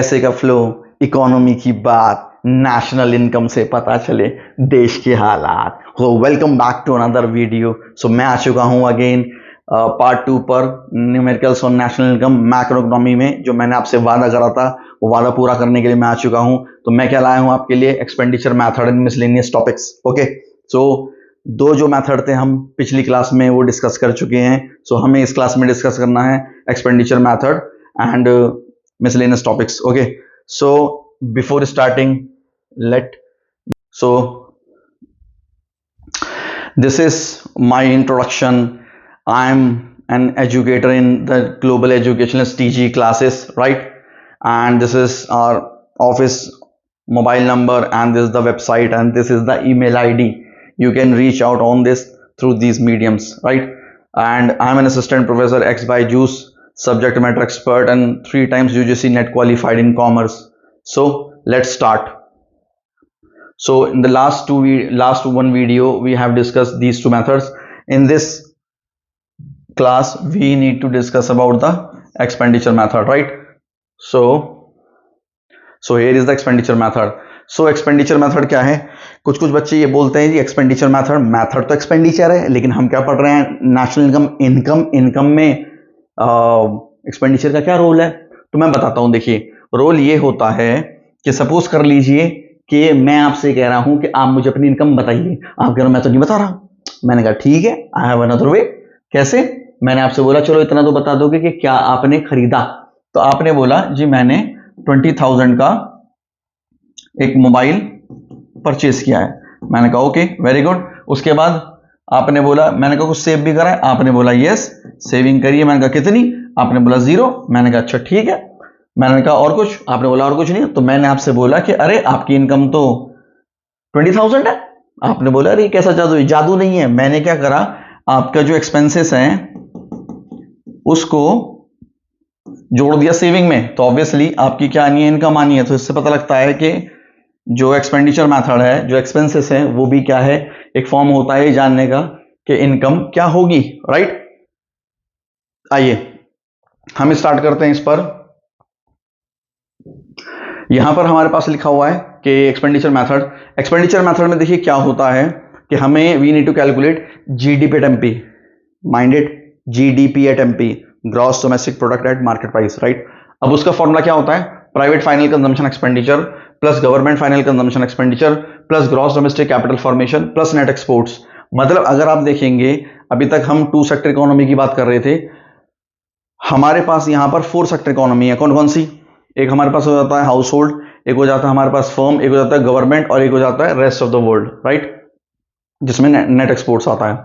पैसे का flow, economy की बात, नेशनल इनकम से पता चले देश के हालात। तो welcome back to another video. So मैं आ चुका हूं अगेन पार्ट 2 पर numericals on national income macro economy में। जो मैंने आपसे वादा करा था वो वादा पूरा करने के लिए मैं आ चुका हूं। तो मैं क्या लाया हूं आपके लिए, expenditure method and miscellaneous topics. Okay, so दो जो मेथड थे हम पिछली क्लास में वो डिस्कस कर चुके हैं। सो हमें इस क्लास में डिस्कस करना है expenditure method and miscellaneous topics. Okay, so before starting, this is my introduction. I'm an educator in the global educationalist TG classes, right? And this is our office mobile number, and this is the website, and this is the email ID. You can reach out on this through these mediums, right? And I'm an assistant professor X by Juice, subject matter expert, and 3 times UGC net qualified in commerce. So let's start. So in the last one video we have discussed these two methods. In this class we need to discuss about the expenditure method, right? So here is the expenditure method. So expenditure method क्या है? कुछ बच्चे ये बोलते हैं जी expenditure method तो expenditure है, लेकिन हम क्या पढ़ रहे हैं, नेशनल इनकम में एक्सपेंडिचर का क्या रोल है? तो मैं बताता हूं। देखिए, रोल ये होता है कि सपोज कर लीजिए कि मैं आपसे कह रहा हूं कि आप मुझे अपनी इनकम बताइए। आप कह रहे हो मैं तो नहीं बता रहा। मैंने कहा ठीक है, आई हैव अनदर वे। कैसे? मैंने आपसे बोला चलो इतना तो बता दोगे कि क्या आपने खरीदा। तो आपने बोला जी मैंने 20,000 का एक मोबाइल परचेज किया है। मैंने कहा ओके, वेरी गुड। उसके बाद आपने बोला, मैंने कहा कुछ सेव भी करा है। आपने बोला यस, सेविंग करिए। मैंने कहा कितनी? आपने बोला 0। मैंने कहा अच्छा ठीक है। मैंने कहा और कुछ? आपने बोला और कुछ नहीं। तो मैंने आपसे बोला कि अरे आपकी इनकम तो 20,000 है। आपने बोला अरे कैसा जादू? जादू नहीं है। मैंने क्या करा, आपका जो एक्सपेंसेस है उसको जोड़ दिया सेविंग में। तो ऑब्वियसली आपकी क्या आनी है, इनकम आनी है। तो इससे पता लगता है कि जो एक्सपेंडिचर मेथड है, जो एक्सपेंसेस है, वो भी क्या है, एक फॉर्म होता है जानने का कि इनकम क्या होगी, राइट? आइए हम स्टार्ट करते हैं इस पर। यहां पर हमारे पास लिखा हुआ है कि एक्सपेंडिचर मेथड में देखिए क्या होता है कि हमें we need to calculate GDP at MP, minded, GDP at MP, gross domestic product at market price, right? अब उसका फॉर्मूला क्या होता है? Private final consumption expenditure plus government final consumption expenditure plus gross domestic capital formation plus net exports. मतलब अगर आप देखेंगे, अभी तक हम 2 सेक्टर इकोनॉमी की बात कर रहे थे। हमारे पास यहां पर 4 सेक्टर इकोनॉमी है। कौन कौन सी? एक हमारे पास हो जाता है हाउस होल्ड, एक हो जाता है हमारे पास फर्म, एक हो जाता है गवर्नमेंट, और एक हो जाता है rest of the world, right, जिसमें नेट एक्सपोर्ट्स आता है।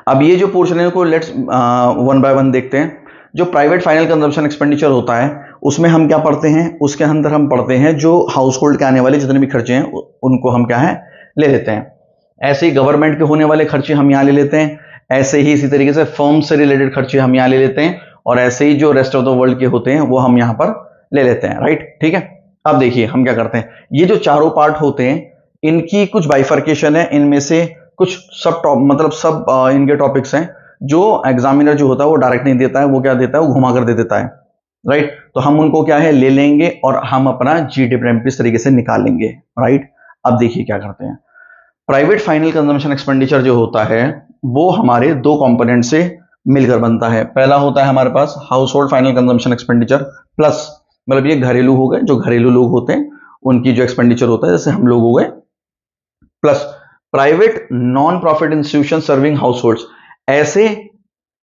अब ये जो पोर्शन है को लेट्स वन बाय वन देखते हैं। जो प्राइवेट फाइनल कंजम्पशन एक्सपेंडिचर होता है उसमें हम क्या पढ़ते हैं, उसके अंदर हम पढ़ते हैं जो हाउस होल्ड के आने वाले जितने भी खर्चे हैं उनको हम क्या है ले लेते हैं। ऐसे ही गवर्नमेंट के होने वाले खर्चे हम यहाँ ले लेते हैं। ऐसे ही इसी तरीके से फर्म से रिलेटेड खर्चे हम यहाँ ले लेते हैं, और ऐसे ही जो रेस्ट ऑफ द वर्ल्ड के होते हैं वो हम यहाँ पर ले लेते हैं, राइट? ठीक है। अब देखिए हम क्या करते हैं, ये जो चारों पार्ट होते हैं इनकी कुछ बाइफर्केशन है। इनमें से कुछ सब इनके टॉपिक्स हैं जो एग्जामिनर जो होता है वो डायरेक्ट नहीं देता है, वो क्या देता है, वो घुमा कर दे देता है, राइट? तो हम उनको क्या है ले लेंगे और हम अपना जीडीपी इस तरीके से निकालेंगे, राइट? अब देखिए क्या करते हैं। प्राइवेट फाइनल कंजम्पशन एक्सपेंडिचर जो होता है वो हमारे 2 कंपोनेंट से मिलकर बनता है। पहला होता है हमारे पास household final consumption expenditure plus, मतलब ये घरेलू हो गए, जो घरेलू लोग होते हैं उनकी जो एक्सपेंडिचर होता है, जैसे हम लोग हो गए, plus private non profit institution serving house holds, ऐसे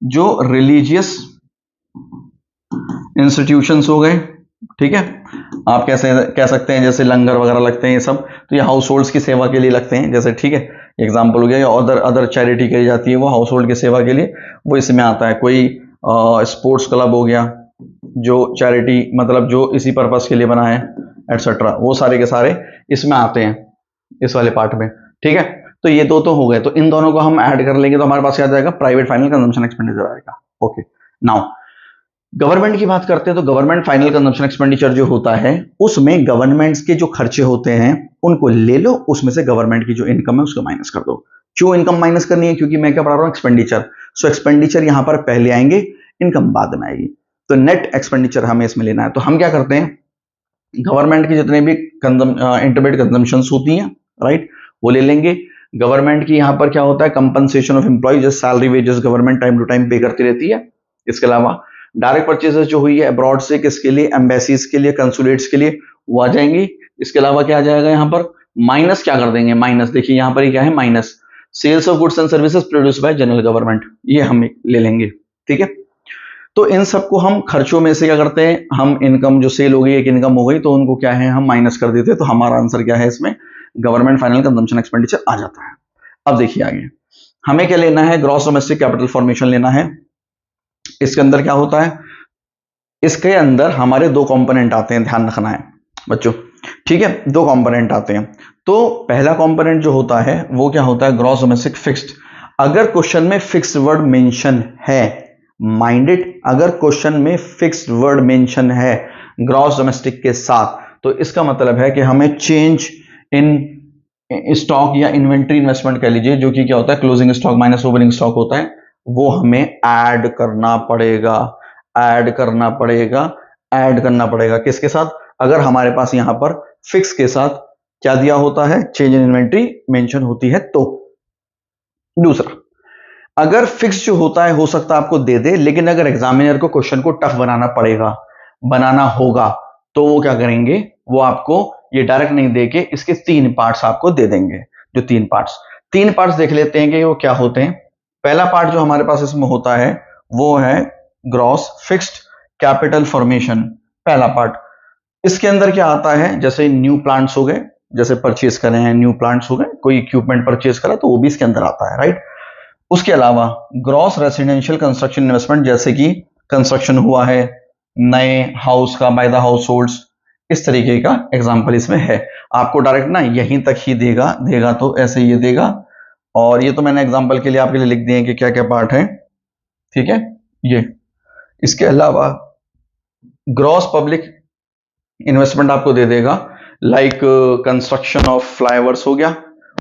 जो रिलीजियस इंस्टीट्यूशंस हो गए, ठीक है। आप कैसे कह सकते हैं जैसे लंगर वगैरह लगते हैं ये सब, तो ये हाउस होल्ड्स की सेवा के लिए लगते हैं, जैसे ठीक है एग्जांपल हो गया। या अदर चैरिटी करी जाती है वो हाउस होल्ड की सेवा के लिए, वो इसमें आता है। कोई स्पोर्ट्स क्लब हो गया जो चैरिटी मतलब जो इसी पर्पस के लिए बना है एटसेट्रा, वो सारे के सारे इसमें आते हैं इस वाले पार्ट में, ठीक है। तो ये 2 तो हो गए, तो इन दोनों को हम ऐड कर लेंगे तो हमारे पास क्या आ जाएगा, प्राइवेट फाइनल कंजम्पशन एक्सपेंडिचर आएगा। ओके, नाउ गवर्नमेंट की बात करते हैं। तो गवर्नमेंट फाइनल कंजम्पशन एक्सपेंडिचर जो होता है उसमें गवर्नमेंट्स के जो खर्चे होते हैं उनको ले लो, उसमें से गवर्नमेंट की जो इनकम है उसको माइनस कर दो। क्यों इनकम माइनस करनी है? क्योंकि मैं क्या पढ़ा रहा हूं, एक्सपेंडिचर। सो एक्सपेंडिचर यहां पर पहले आएंगे, इनकम बाद में आएगी। तो नेट एक्सपेंडिचर हमें इसमें लेना है। तो हम क्या करते हैं, गवर्नमेंट की जितने भी इंटरमीडिएट कंजम्पशंस होती हैं, राइट, वो ले लेंगे। गवर्नमेंट की यहाँ पर क्या होता है, कंपनसेशन ऑफ एम्प्लॉय, जैसे salary wages government time to time pay करती रहती है। इसके अलावा डायरेक्ट परचेजेस जो हुई है अब्रॉड से, किसके लिए, एम्बेसीज के लिए, कंसुलेट्स के लिए, वो आ जाएंगी। इसके अलावा क्या आ जाएगा यहाँ पर, माइनस क्या कर देंगे, माइनस देखिए यहाँ पर क्या है, minus sales of goods and services produce by general government, ये हम ले लेंगे। ठीक है, तो इन सबको हम खर्चों में से क्या करते हैं, हम इनकम जो सेल हो गई, एक इनकम हो गई, तो उनको क्या है हम माइनस कर देते हैं। तो हमारा आंसर क्या है इसमें, गवर्नमेंट फाइनल कंजम्पशन एक्सपेंडिचर आ जाता है। अब देखिए आगे हमें क्या लेना है, ग्रॉस डोमेस्टिक कैपिटल फॉर्मेशन लेना है। इसके अंदर क्या होता है, इसके अंदर हमारे दो कंपोनेंट आते हैं, ध्यान रखना है बच्चों। ठीक है, दो कंपोनेंट आते हैं। तो पहला कंपोनेंट जो होता है वो क्या होता है, ग्रॉस डोमेस्टिक फिक्स्ड। अगर क्वेश्चन में फिक्स्ड वर्ड मेंशन है, माइंडेड, अगर क्वेश्चन में फिक्स्ड वर्ड मेंशन है ग्रॉस डोमेस्टिक के साथ, तो इसका मतलब है कि हमें चेंज इन स्टॉक या इन्वेंट्री इन्वेस्टमेंट कह लीजिए, जो कि क्या होता है closing stock minus opening stock होता है, वो हमें ऐड करना पड़ेगा, ऐड करना पड़ेगा, ऐड करना पड़ेगा। किसके साथ, अगर हमारे पास यहां पर फिक्स के साथ क्या दिया होता है, चेंज इन इन्वेंट्री मेंशन होती है। तो दूसरा, अगर फिक्स जो होता है हो सकता है आपको दे दे, लेकिन अगर एग्जामिनर को क्वेश्चन को टफ बनाना पड़ेगा, बनाना होगा, तो वो क्या करेंगे, वो आपको ये डायरेक्ट नहीं देके इसके तीन पार्ट्स आपको दे देंगे। जो तीन पार्ट्स देख लेते हैं कि वो क्या होते हैं। पहला पार्ट जो हमारे पास इसमें होता है वो है ग्रॉस फिक्स्ड कैपिटल फॉर्मेशन, पहला पार्ट। इसके अंदर क्या आता है, जैसे न्यू प्लांट्स हो गए, जैसे परचेज करें हैं न्यू प्लांट्स हो गए, कोई इक्विपमेंट परचेज करा तो वो भी इसके अंदर आता है, राइट। उसके अलावा ग्रॉस रेसिडेंशियल कंस्ट्रक्शन इन्वेस्टमेंट, जैसे कि कंस्ट्रक्शन हुआ है नए हाउस का बाय द हाउस होल्ड्स, इस तरीके का एग्जांपल इसमें है। आपको डायरेक्ट ना यहीं तक ही देगा तो ऐसे ये देगा, और ये तो मैंने एग्जांपल के लिए आपके लिए लिख दिए कि क्या क्या पार्ट है। ठीक है, ये इसके अलावा ग्रॉस पब्लिक इन्वेस्टमेंट आपको दे देगा, लाइक कंस्ट्रक्शन ऑफ फ्लाईओवर्स हो गया,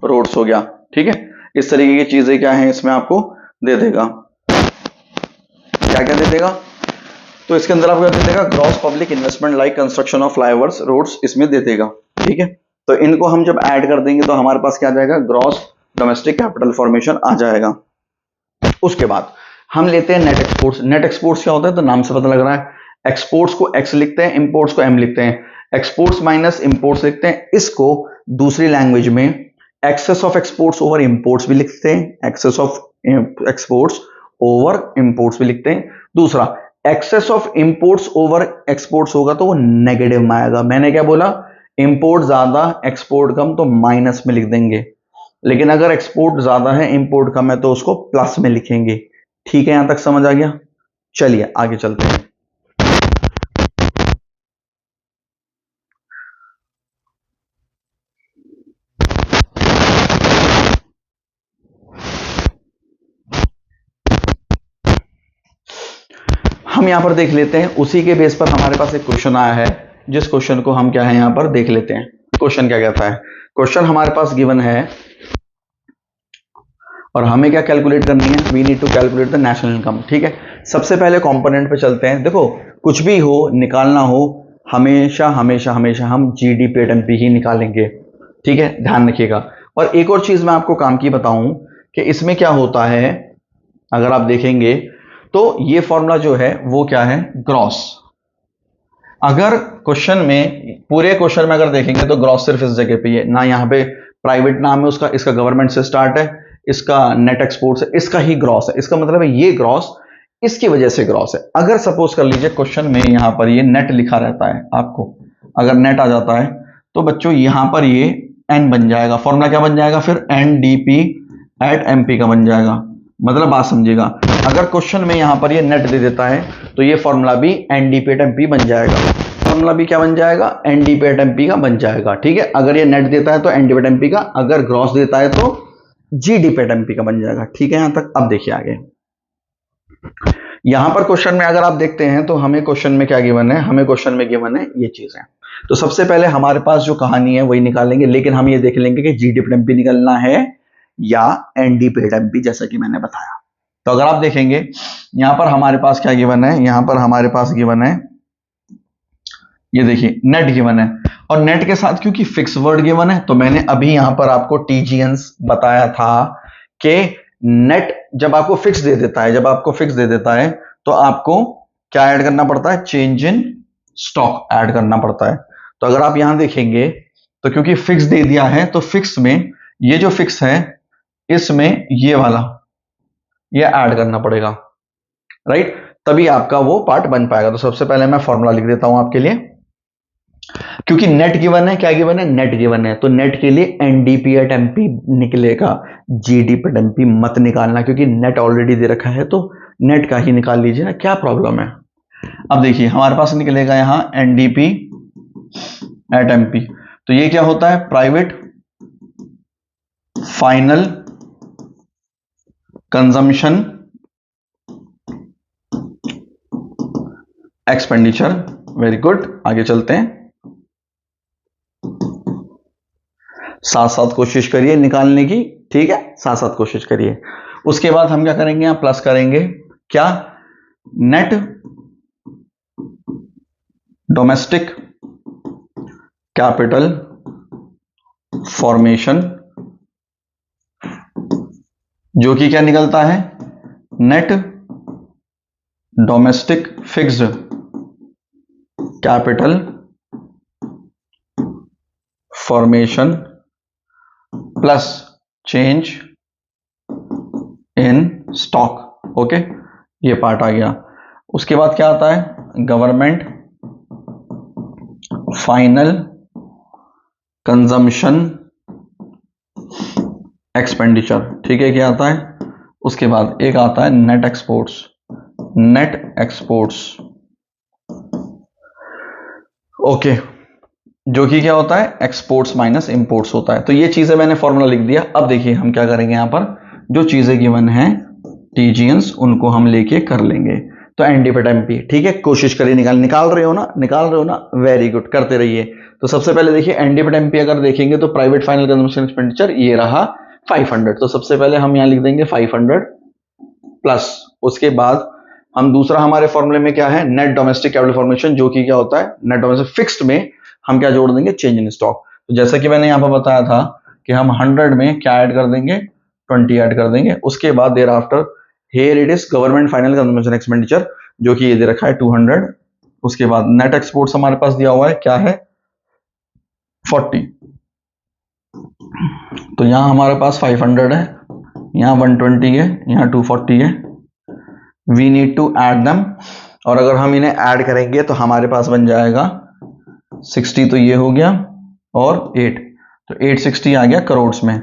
रोड्स हो गया। ठीक है, इस तरीके की चीजें क्या है इसमें आपको दे देगा, क्या क्या दे देगा, तो इसके अंदर आपको दे देगा gross public investment like construction of flyovers, roads, इसमें दे देगा। ठीक है, तो इनको हम जब ऐड कर देंगे तो हमारे पास क्या आ जाएगा, ग्रॉस डोमेस्टिक कैपिटल फॉर्मेशन आ जाएगा। उसके बाद हम लेते हैं नेट एक्सपोर्ट्स। नेट एक्सपोर्ट्स क्या होता है, तो नाम से पता लग रहा है, एक्सपोर्ट्स को एक्स लिखते हैं, इंपोर्ट्स को एम लिखते हैं, एक्सपोर्ट्स माइनस इंपोर्ट्स लिखते हैं। इसको दूसरी लैंग्वेज में excess of exports over imports भी लिखते हैं, excess of exports over imports भी लिखते हैं। दूसरा, excess of imports over exports होगा तो वो नेगेटिव में आएगा। मैंने क्या बोला, इंपोर्ट ज्यादा एक्सपोर्ट कम, तो माइनस में लिख देंगे, लेकिन अगर एक्सपोर्ट ज्यादा है इंपोर्ट कम है तो उसको प्लस में लिखेंगे। ठीक है, यहां तक समझ आ गया। चलिए आगे चलते हैं। हम यहां पर देख लेते हैं, उसी के बेस पर हमारे पास एक क्वेश्चन आया है, जिस क्वेश्चन को हम क्या है यहां पर देख लेते हैं। क्वेश्चन क्या कहता है, क्वेश्चन हमारे पास गिवन है और हमें क्या कैलकुलेट करनी है, we need to calculate the national income. ठीक है, सबसे पहले कंपोनेंट पे चलते हैं। देखो कुछ भी हो, निकालना हो, हमेशा हमेशा हमेशा हम जीडीपी एट एमपी ही निकालेंगे। ठीक है, ध्यान रखिएगा। और एक और चीज मैं आपको काम की बताऊं कि इसमें क्या होता है, अगर आप देखेंगे तो ये फॉर्मूला जो है वो क्या है, ग्रॉस। अगर क्वेश्चन में, पूरे क्वेश्चन में अगर देखेंगे तो ग्रॉस सिर्फ इस जगह पे है ना, यहाँ पे प्राइवेट नाम है उसका, इसका गवर्नमेंट से स्टार्ट है, इसका नेट एक्सपोर्ट है, इसका ही ग्रॉस है। इसका मतलब है ये ग्रॉस इसकी वजह से ग्रॉस है। अगर सपोज कर लीजिए क्वेश्चन में यहां पर ये नेट लिखा रहता है, आपको अगर नेट आ जाता है तो बच्चों यहां पर ये एन बन जाएगा, फॉर्मूला क्या बन जाएगा फिर, एनडीपी एट एमपी का बन जाएगा। मतलब बात समझिएगा, अगर क्वेश्चन में यहां पर ये नेट दे देता है तो ये फॉर्मूला भी एनडीपी एट एमपी बन जाएगा, फॉर्मूला भी क्या बन जाएगा, एनडीपी एट एमपी का बन जाएगा। ठीक है, अगर ये नेट देता है तो एनडीपी एट एमपी का, अगर ग्रॉस देता है तो जीडीपी एट एमपी का बन जाएगा। ठीक है, यहां तक। अब देखिए आगे, यहां पर क्वेश्चन में अगर आप देखते हैं तो हमें क्वेश्चन में क्या गिवन है, हमें क्वेश्चन में गिवन है ये चीज है। तो सबसे पहले हमारे पास जो कहानी है वही निकालेंगे, लेकिन हम ये देख लेंगे कि जीडीपी एट एमपी निकलना है या एनडीपी एट एमपी, जैसा कि मैंने बताया। तो अगर आप देखेंगे यहां पर हमारे पास क्या गिवन है, यहां पर हमारे पास गिवन है ये देखिए नेट गिवन है, और नेट के साथ क्योंकि फिक्स वर्ड गिवन है तो मैंने अभी यहां पर आपको टीजीएंस बताया था कि नेट जब आपको फिक्स दे देता है तो आपको क्या ऐड करना पड़ता है, चेंज इन स्टॉक ऐड करना पड़ता है। तो अगर आप यहां देखेंगे तो क्योंकि फिक्स दे दिया है तो फिक्स में ये जो फिक्स है इसमें ये वाला ये ऐड करना पड़ेगा, राइट, तभी आपका वो पार्ट बन पाएगा। तो सबसे पहले मैं फॉर्मूला लिख देता हूं आपके लिए, क्योंकि नेट गिवन है, क्या गिवन है, नेट गिवन है, तो नेट के लिए एनडीपी एट एमपी निकलेगा, जीडीपी एट एमपी मत निकालना, क्योंकि नेट ऑलरेडी दे रखा है तो नेट का ही निकाल लीजिए ना, क्या प्रॉब्लम है। अब देखिए हमारे पास निकलेगा यहां एनडीपी एट एमपी, तो ये क्या होता है, private final consumption expenditure. Very good, आगे चलते हैं, साथ साथ कोशिश करिए निकालने की, ठीक है, साथ साथ कोशिश करिए। उसके बाद हम क्या करेंगे, यहां प्लस करेंगे, क्या, नेट डोमेस्टिक कैपिटल फॉर्मेशन, जो कि क्या निकलता है, net domestic fixed capital formation plus change in stock. Okay, ये पार्ट आ गया। उसके बाद क्या आता है, गवर्नमेंट फाइनल कंजम्पशन एक्सपेंडिचर, ठीक है, क्या आता है। उसके बाद एक आता है नेट एक्सपोर्ट्स, ओके, जो कि क्या होता है, एक्सपोर्ट्स माइनस इंपोर्ट्स होता है। तो ये चीजें मैंने फॉर्मूला लिख दिया। अब देखिए हम क्या करेंगे, यहां पर जो चीजें गिवन हैं टीजीएंस उनको हम लेके कर लेंगे। तो एनडीपी एमपी, ठीक है, कोशिश करिए निकाल रहे हो ना, वेरी गुड, करते रहिए। तो सबसे पहले देखिए एनडीपी एमपी अगर देखेंगे तो प्राइवेट फाइनल कंजम्पशन एक्सपेंडिचर ये रहा 500, तो सबसे पहले हम यहां लिख देंगे 500 प्लस, उसके बाद हम दूसरा हमारे फॉर्मूले में क्या है, नेट डोमेस्टिक कैपिटल फॉर्मेशन, जो कि क्या होता है, नेट डोमेस्टिक फिक्स्ड में हम क्या जोड़ देंगे, चेंज इन स्टॉक। तो जैसा कि मैंने यहां पर बताया था कि हम 100 में क्या ऐड कर देंगे, 20 ऐड कर देंगे। उसके बाद thereafter here it is government final consumption expenditure, जो कि ये दे रखा है 200। उसके बाद नेट एक्सपोर्ट्स हमारे पास दिया हुआ है, क्या है, 40। तो यहां हमारे पास 500 है, यहां 120 है, यहां 240 है, we need to add them, और अगर हम इन्हें ऐड करेंगे तो हमारे पास बन जाएगा 60, तो ये हो गया, और 8, तो 860 आ गया करोड़ में।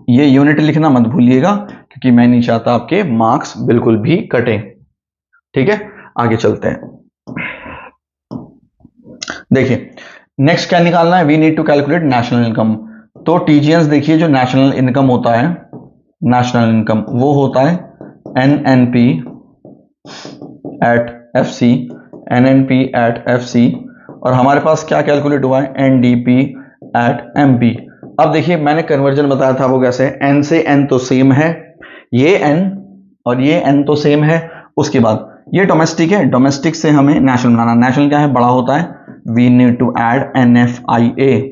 ये यूनिट लिखना मत भूलिएगा, क्योंकि मैं नहीं चाहता आपके मार्क्स बिल्कुल भी कटें, ठीक है। आगे चलते हैं, देखिए नेक्स्ट क्या निकालना है, we need to calculate national income. तो टीजीएंस देखिए, जो नेशनल इनकम होता है, नेशनल इनकम वो होता है NNP at FC, NNP at FC, और हमारे पास क्या कैलकुलेट हुआ है, एनडीपी एट एमपी। अब देखिए मैंने कन्वर्जन बताया था, वो कैसे, एन से एन तो सेम है, ये एन और ये एन तो सेम है। उसके बाद ये डोमेस्टिक है, डोमेस्टिक से हमें नेशनल बनाना, नेशनल क्या है, बड़ा होता है, we need to add NFIA.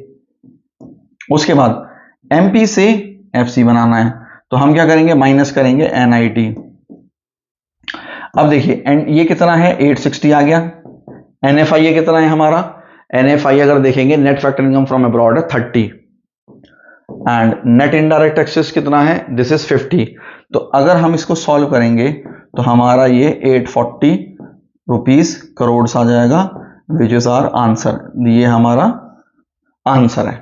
उसके बाद एमपी से एफसी बनाना है, तो हम क्या करेंगे, माइनस करेंगे एनआईटी। अब देखिए ये कितना है, 860 आ गया। एनएफआईए कितना है हमारा, एनएफआई अगर देखेंगे net factor income from abroad है 30, एंड नेट इनडायरेक्ट टैक्सेस कितना है, दिस इज 50। तो अगर हम इसको सॉल्व करेंगे तो हमारा ये 840 रुपीज करोड़ आ जाएगा, विच इज आवर आंसर, ये हमारा आंसर है,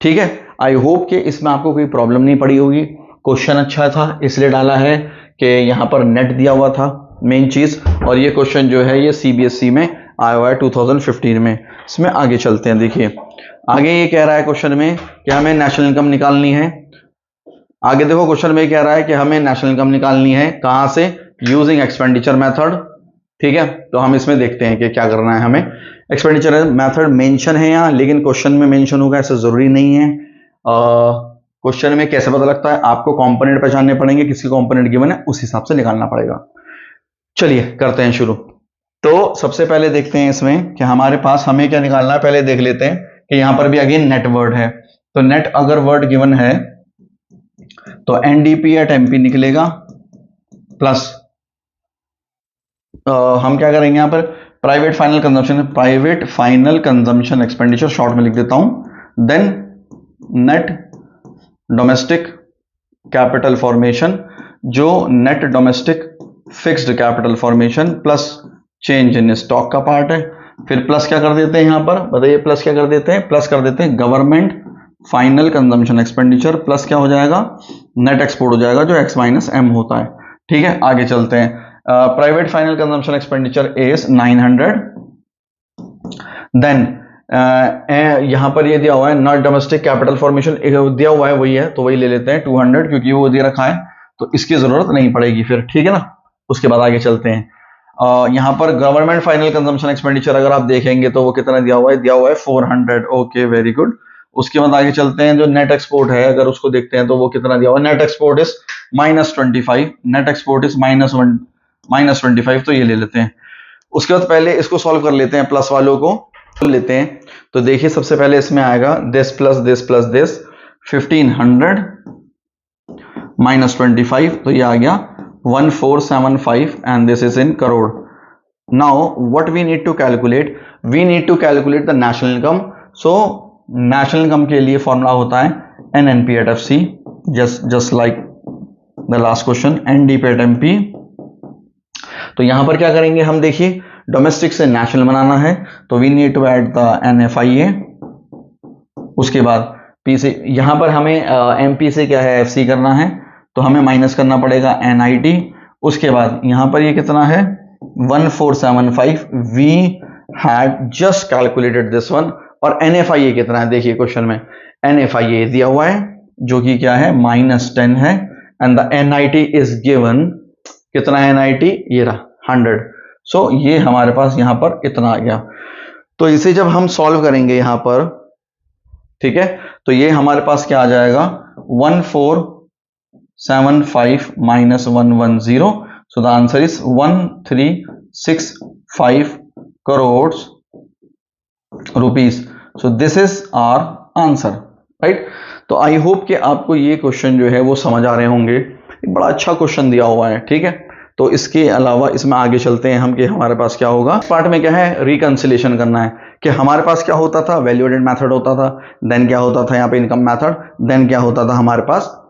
ठीक है। आई होप कि इसमें आपको कोई प्रॉब्लम नहीं पड़ी होगी। क्वेश्चन अच्छा था इसलिए डाला है कि यहाँ पर नेट दिया हुआ था मेन चीज, और ये क्वेश्चन जो है ये सीबीएसई में आया हुआ है 2015 में। इसमें आगे चलते हैं, देखिए आगे ये कह रहा है क्वेश्चन में कि हमें नेशनल इनकम निकालनी है। आगे देखो क्वेश्चन में कह रहा है कि हमें नेशनल इनकम निकालनी है, कहां से, यूजिंग एक्सपेंडिचर मेथड, ठीक है। तो हम इसमें देखते हैं कि क्या करना है हमें। एक्सपेंडिचर मेथड मेंशन है यहाँ, लेकिन क्वेश्चन में मेंशन होगा ऐसा जरूरी नहीं है। क्वेश्चन में कैसे पता लगता है, आपको कंपोनेंट पहचानने पड़ेंगे, किसी कंपोनेंट गिवन है उस हिसाब से निकालना पड़ेगा। चलिए करते हैं शुरू। तो सबसे पहले देखते हैं इसमें कि हमारे पास हमें क्या निकालना है। पहले देख लेते हैं कि यहां पर भी अगेन नेट वर्ड है, तो नेट अगर वर्ड गिवन है तो एनडीपी एट एमपी निकलेगा प्लस हम क्या करेंगे यहां पर private final consumption expenditure short में लिख देता हूं, then net domestic capital formation, जो net domestic fixed capital formation plus change in stock का पार्ट है। फिर प्लस क्या कर देते हैं यहां पर, बताइए प्लस क्या कर देते हैं, प्लस कर देते हैं government final consumption expenditure plus क्या हो जाएगा, नेट एक्सपोर्ट हो जाएगा जो x माइनस एम होता है। ठीक है, आगे चलते हैं। Private final consumption expenditure is 900, then यहां पर ये दिया हुआ है नॉट डोमेस्टिक कैपिटल फॉर्मेशन दिया हुआ है, वही है तो वही ले लेते हैं 200, क्योंकि वो दे रखा है तो इसकी जरूरत नहीं पड़ेगी फिर। ठीक है ना, उसके बाद आगे चलते हैं। यहां पर गवर्नमेंट फाइनल कंजम्पशन एक्सपेंडिचर अगर आप देखेंगे तो वो कितना दिया हुआ है 400। Okay, very good. उसके बाद आगे चलते हैं, जो नेट एक्सपोर्ट है अगर उसको देखते हैं तो वो कितना दिया हुआ है, net export is -25, net export is -25, तो ये ले लेते हैं। उसके बाद पहले इसको सॉल्व कर लेते हैं, प्लस वालों को लेते हैं। तो देखिए सबसे पहले इसमें आएगा this plus this plus this, 1500 -25, तो ये आ गया 1475 and this is in crore. Now what we need to calculate, we need to calculate the national income. So national income के लिए फॉर्मूला होता है NNP at FC, just like the last question, NDP at MP. तो यहां पर क्या करेंगे हम, देखिए डोमेस्टिक से नेशनल बनाना है तो we need to add the NFIA, उसके बाद पी से यहां पर हमें एमपी से क्या है एफसी करना है तो हमें माइनस करना पड़ेगा एनआईटी। उसके बाद यहां पर ये कितना है 1475, we had just calculated this one. और एनएफआईए कितना है, देखिए क्वेश्चन में एनएफआईए दिया हुआ है जो कि क्या है -10 है, and the NIT is given, कितना है एनआईटी, ये रहा 100। सो ये हमारे पास यहां पर इतना आ गया। तो इसे जब हम सॉल्व करेंगे यहां पर, ठीक है, तो ये हमारे पास क्या आ जाएगा 1475 -110, so the answer is 1365 crore rupees. So this is our answer, right. तो आई होप कि आपको ये क्वेश्चन जो है वो समझ आ रहे होंगे, एक बड़ा अच्छा क्वेश्चन दिया हुआ है। ठीक है, तो इसके अलावा इसमें आगे चलते हैं हम कि हमारे पास क्या होगा। इस पार्ट में क्या है, रिकंसिलेशन करना है कि हमारे पास क्या होता था, वैल्यू एडेड मेथड होता था, देन क्या होता था यहाँ पे इनकम मेथड, देन क्या होता था हमारे पास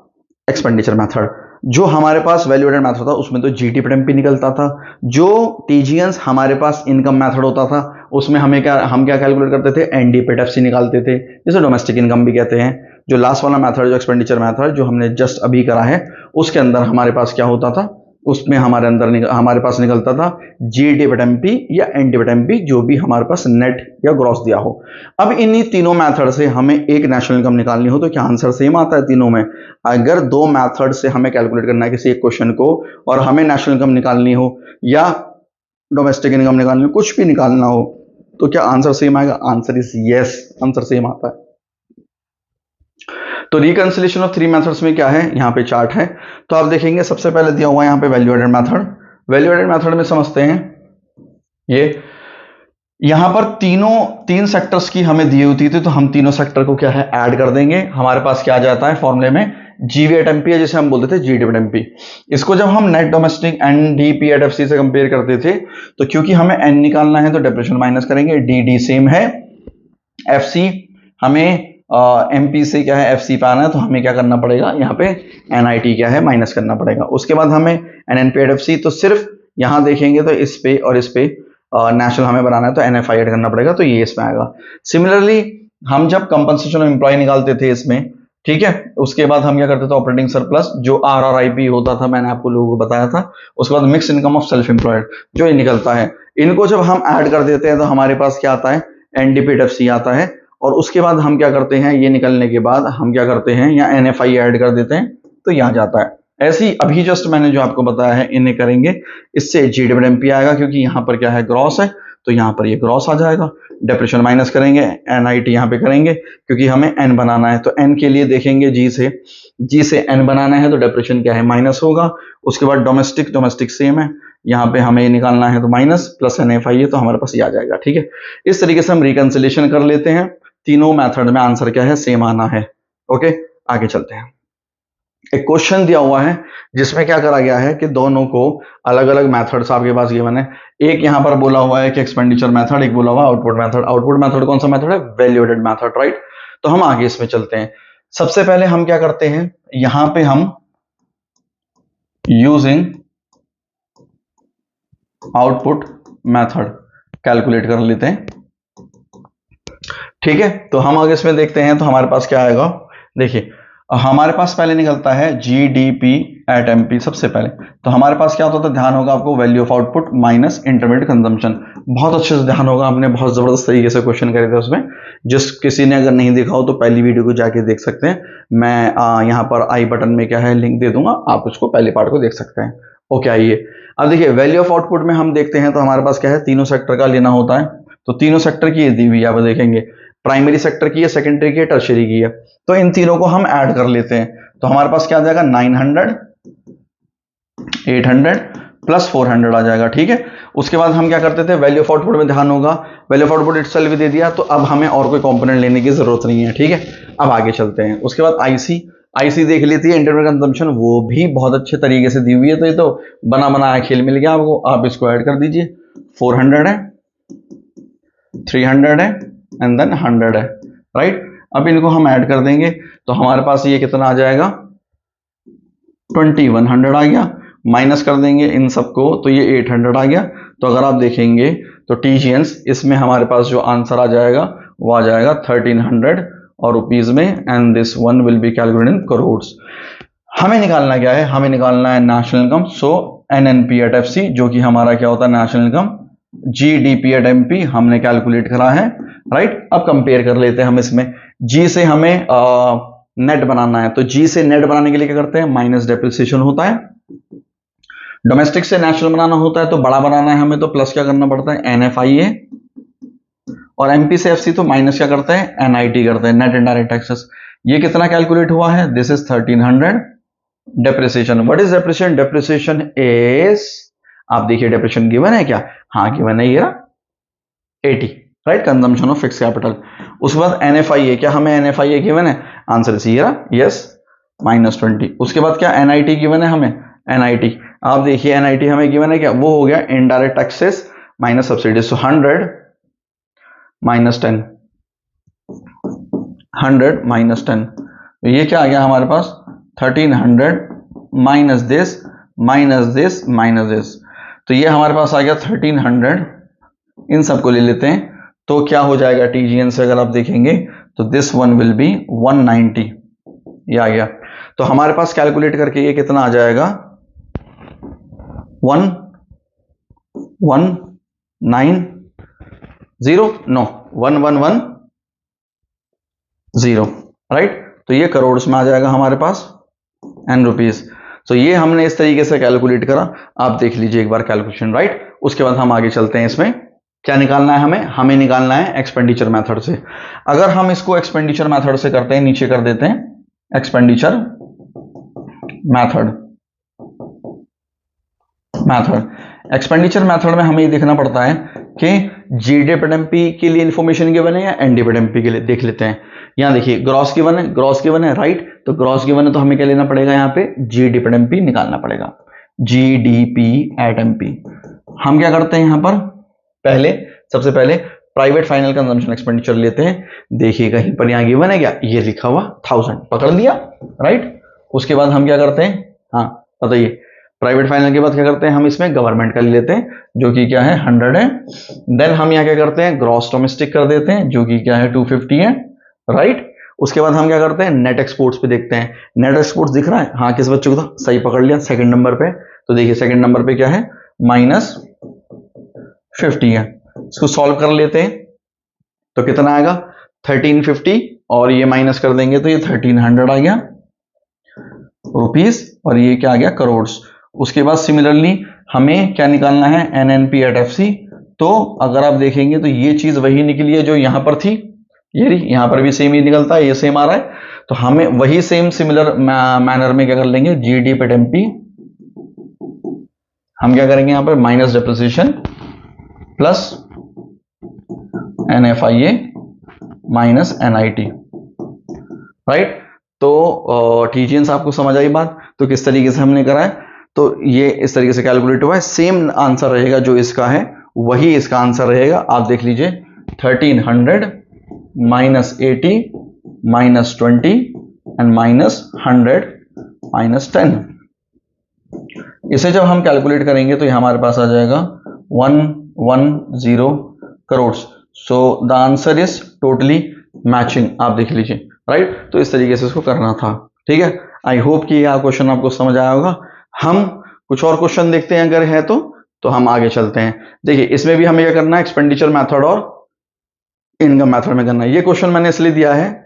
एक्सपेंडिचर मेथड। जो हमारे पास वैल्यू एडेड मेथड था उसमें तो जीटी पर एमपी निकलता था, जो टीजीएंस हमारे पास इनकम मेथड होता था उसमें हम क्या कैलकुलेट करते थे, एनडी पे एफसी निकालते थे, जिसे डोमेस्टिक इनकम भी कहते हैं। जो लास्ट वाला मेथड जो एक्सपेंडिचर मेथड जो हमने जस्ट अभी करा है उसके अंदर हमारे पास क्या होता था, उसमें हमारे पास निकलता था जी डिविड एमपी या एन डिविड एमपी, जो भी हमारे पास नेट या ग्रॉस दिया हो। अब इन्हीं तीनों मेथड से हमें एक नेशनल इनकम निकालनी हो तो क्या आंसर सेम आता है तीनों में। अगर दो मेथड से हमें कैलकुलेट करना है किसी एक क्वेश्चन को और हमें नेशनल इनकम निकालनी हो या डोमेस्टिक इनकम निकालनी हो, कुछ भी निकालना हो, तो क्या आंसर सेम आएगा? Answer is yes, answer same आता है। तो रिकंसिलेशन ऑफ थ्री मेथड्स में क्या है, यहाँ पे चार्ट है तो आप देखेंगे सबसे पहले दिया हुआ है यहाँ पे value added method. Value added method में समझते हैं, ये यहां पर तीन सेक्टर्स की हमें दी होती थी तो हम तीनों सेक्टर को क्या है ऐड कर देंगे। हमारे पास क्या आ जाता है फॉर्मूले में, जीवी एट एमपी है जिसे हम बोलते थे जी डिविड एमपी। इसको जब हम net domestic NDP at FC से कंपेयर करते थे तो क्योंकि हमें एन निकालना है तो डेप्रेशन माइनस करेंगे, डी सेम है, एफसी हमें एमपी से क्या है एफसी पे आना है तो हमें क्या करना पड़ेगा, यहाँ पे एनआईटी क्या है माइनस करना पड़ेगा। उसके बाद हमें एनएनपी एट एफसी, तो सिर्फ यहां देखेंगे तो इस पे और इस पे नेशनल हमें बनाना है तो एनएफआई ऐड करना पड़ेगा, तो ये इसमें आएगा। सिमिलरली हम जब कंपनसेशन ऑफ एम्प्लॉय निकालते थे इसमें, ठीक है, उसके बाद हम क्या करते थे ऑपरेटिंग सरप्लस जो आरआरआईपी होता था, मैंने आपको लोगों को बताया था। उसके बाद mix income of self employed जो ये निकलता है, इनको जब हम ऐड कर देते हैं तो हमारे पास क्या आता है, एनडीपी एट एफसी आता है। और उसके बाद हम क्या करते हैं, ये निकलने के बाद हम क्या करते हैं या एनएफआई ऐड कर देते हैं तो यहाँ जाता है। ऐसे ही अभी जस्ट मैंने जो आपको बताया है इन्हें करेंगे, इससे जी डिविड एमपी आएगा क्योंकि यहाँ पर क्या है ग्रॉस है तो यहाँ पर ये ग्रॉस आ जाएगा। डेप्रेशन माइनस करेंगे, एनआईटी यहाँ पे करेंगे क्योंकि हमें एन बनाना है तो एन के लिए देखेंगे जी से एन बनाना है तो डेप्रेशन क्या है माइनस होगा। उसके बाद डोमेस्टिक सेम है, यहाँ पे हमें निकालना है तो माइनस प्लस NFI है तो हमारे पास ये आ जाएगा। ठीक है, इस तरीके से हम रिकंसिलेशन कर लेते हैं। तीनों मेथड में आंसर क्या है, सेम आना है। ओके, आगे चलते हैं। एक क्वेश्चन दिया हुआ है जिसमें क्या करा गया है कि दोनों को अलग अलग मेथड्स आपके पास गिवन है। एक यहां पर बोला हुआ है कि एक्सपेंडिचर मेथड, एक बोला हुआ आउटपुट मेथड। आउटपुट मेथड कौन सा मेथड है, वैल्यूएटेड मेथड, राइट। तो हम आगे इसमें चलते हैं। सबसे पहले हम क्या करते हैं, यहां पे हम यूजिंग आउटपुट मेथड कैलकुलेट कर लेते हैं। ठीक है, तो हम आगे इसमें देखते हैं तो हमारे पास क्या आएगा। देखिए हमारे पास पहले निकलता है GDP एट MP सबसे पहले। तो हमारे पास क्या होता था, ध्यान होगा आपको, value of output minus intermediate consumption. बहुत अच्छे से ध्यान होगा, हमने बहुत जबरदस्त तरीके से क्वेश्चन करे थे उसमें। जिस किसी ने अगर नहीं देखा हो तो पहली वीडियो को जाके देख सकते हैं। मैं यहाँ पर आई बटन में क्या है लिंक दे दूंगा, आप उसको पहले पार्ट को देख सकते हैं। ओके, आइए अब देखिए वैल्यू ऑफ आउटपुट में हम देखते हैं तो हमारे पास क्या है, तीनों सेक्टर का लेना होता है। तो तीनों सेक्टर की ये दी हुई, आप देखेंगे प्राइमरी सेक्टर की है, सेकेंडरी की है, टर्शियरी की है। तो इन तीनों को हम ऐड कर लेते हैं तो हमारे पास क्या आ जाएगा, 900 800 प्लस 400 आ जाएगा। ठीक है, उसके बाद हम क्या करते थे, वैल्यू ऑफ आउटपुट में ध्यान होगा, वैल्यू ऑफ आउटपुट इटसेल्फ भी दे दिया, तो अब हमें और कोई कंपोनेंट लेने की जरूरत नहीं है। ठीक है, अब आगे चलते हैं। उसके बाद आईसी देख लेती है, इंटरनल कंजम्पशन वो भी बहुत अच्छे तरीके से दी हुई है। तो ये तो बना बनाया खेल मिल गया आपको, आप इसको ऐड कर दीजिए। 400 है, 300 है एंड देन 100 है, राइट। अब इनको हम ऐड कर देंगे तो हमारे पास ये कितना आ जाएगा, 2100 आ गया। माइनस कर देंगे इन सबको तो ये 800 आ गया। तो अगर आप देखेंगे तो TGNs इसमें हमारे पास जो आंसर आ जाएगा वो आ जाएगा 1300 और रुपीज में, and this one will be calculated in crores. हमें निकालना क्या है, हमें निकालना है national income. So NNP at FC जो कि हमारा क्या होता है national income, GDP at MP हमने कैलकुलेट करा है, राइट। अब कंपेयर कर लेते हैं हम इसमें। G से हमें नेट बनाना है, तो G से नेट बनाने के लिए क्या करते हैं, माइनस डेप्रिसिएशन होता है। डोमेस्टिक से नेशनल बनाना होता है तो बड़ा बनाना है हमें, तो प्लस क्या करना पड़ता है, NFIA। और MP से FC तो माइनस क्या करते हैं, NIT करते हैं, नेट इनडायरेक्ट टैक्सेस। ये कितना कैलकुलेट हुआ है, this is 1300। Depreciation, what is depreciation, depreciation is, आप देखिए डेप्रिसिएशन गिवन है क्या, हाँ गिवन है, ये 80, right, consumption of fix capital. उसके बाद NFIA, क्या हमें NFIA गिवन है, आंसर इसी यस -20। उसके बाद क्या NIT गिवन है हमें, NIT आप देखिए NIT हमें गिवन है क्या, वो हो गया इनडायरेक्ट टैक्सेस माइनस सब्सिडीज। सो 100 माइनस 10, 100 माइनस 10, तो ये क्या आ गया हमारे पास, 1300 minus this minus this minus this, तो ये हमारे पास आ गया 1300। इन सबको ले लेते हैं तो क्या हो जाएगा, TGN से अगर आप देखेंगे तो दिस वन विल बी 190, ये आ गया। तो हमारे पास कैलकुलेट करके ये कितना आ जाएगा, 1110, राइट। तो ये करोड़ में आ जाएगा हमारे पास एंड रुपीज। तो ये हमने इस तरीके से कैलकुलेट करा, आप देख लीजिए एक बार कैलकुलेशन, राइट। उसके बाद हम आगे चलते हैं। इसमें क्या निकालना है हमें निकालना है एक्सपेंडिचर मेथड से। अगर हम इसको एक्सपेंडिचर मेथड से करते हैं, नीचे कर देते हैं एक्सपेंडिचर मेथड। एक्सपेंडिचर मेथड में हमें ये देखना पड़ता है कि GDP एट MP के लिए इंफॉर्मेशन गिवन है या NDP एट MP के लिए, देख लेते हैं। यहां देखिए ग्रॉस गिवन है, राइट। तो ग्रॉस गिवन है तो हमें क्या लेना पड़ेगा, यहाँ पे GDP एट MP निकालना पड़ेगा, GDP एट MP। हम क्या करते हैं यहाँ पर, सबसे पहले प्राइवेट फाइनल कंजम्पशन एक्सपेंडिचर लेते हैं। देखिए कहीं पर यहाँ गिवन है क्या, ये लिखा हुआ 1000 पकड़ लिया, राइट। उसके बाद हम क्या करते हैं, हाँ बताइए, प्राइवेट फाइनल के बाद क्या करते हैं, हम इसमें गवर्नमेंट का ले लेते हैं जो कि क्या है 100 है। देन हम यहाँ क्या करते हैं, ग्रॉस डोमेस्टिक कर देते हैं जो कि क्या है 250 है, राइट। उसके बाद हम क्या करते हैं, नेट एक्सपोर्ट्स पे देखते हैं। नेट एक्सपोर्ट्स दिख रहा है, हाँ किस बच्चों को था, सही पकड़ लिया, सेकंड नंबर पे। तो देखिए सेकंड नंबर पे क्या है, -50 है। इसको सॉल्व कर लेते हैं तो कितना आएगा, 1350, और ये माइनस कर देंगे तो ये 1300 आ गया रुपीस, और ये क्या आ गया, करोड़। उसके बाद सिमिलरली हमें क्या निकालना है, NNP एट FC। तो अगर आप देखेंगे तो ये चीज वही निकली है जो यहां पर थी, ये रही, यहां पर भी सेम ही निकलता है, ये सेम आ रहा है। तो हमें वही सेम सिमिलर मैनर में क्या कर लेंगे, GDP एट MP हम क्या करेंगे यहाँ पर minus depreciation plus NFIA minus NIT, right. तो टीजीएंस आपको समझ आई बात। तो किस तरीके से हमने करा है, तो ये इस तरीके से कैलकुलेट हुआ है। सेम आंसर रहेगा जो इसका है वही इसका आंसर रहेगा। आप देख लीजिए 1300 minus 80 minus 20 and minus 100 minus 10। इसे जब हम कैलकुलेट करेंगे तो ये हमारे पास आ जाएगा 110 करोड़। सो the answer is totally matching, आप देख लीजिए, राइट। तो इस तरीके से इसको करना था, ठीक है। आई होप कि यह क्वेश्चन आपको समझ आया होगा। हम कुछ और क्वेश्चन देखते हैं अगर है तो हम आगे चलते हैं। देखिए इसमें भी हमें क्या करना है, एक्सपेंडिचर मेथड और इनकम मेथड में करना है। ये क्वेश्चन मैंने इसलिए दिया है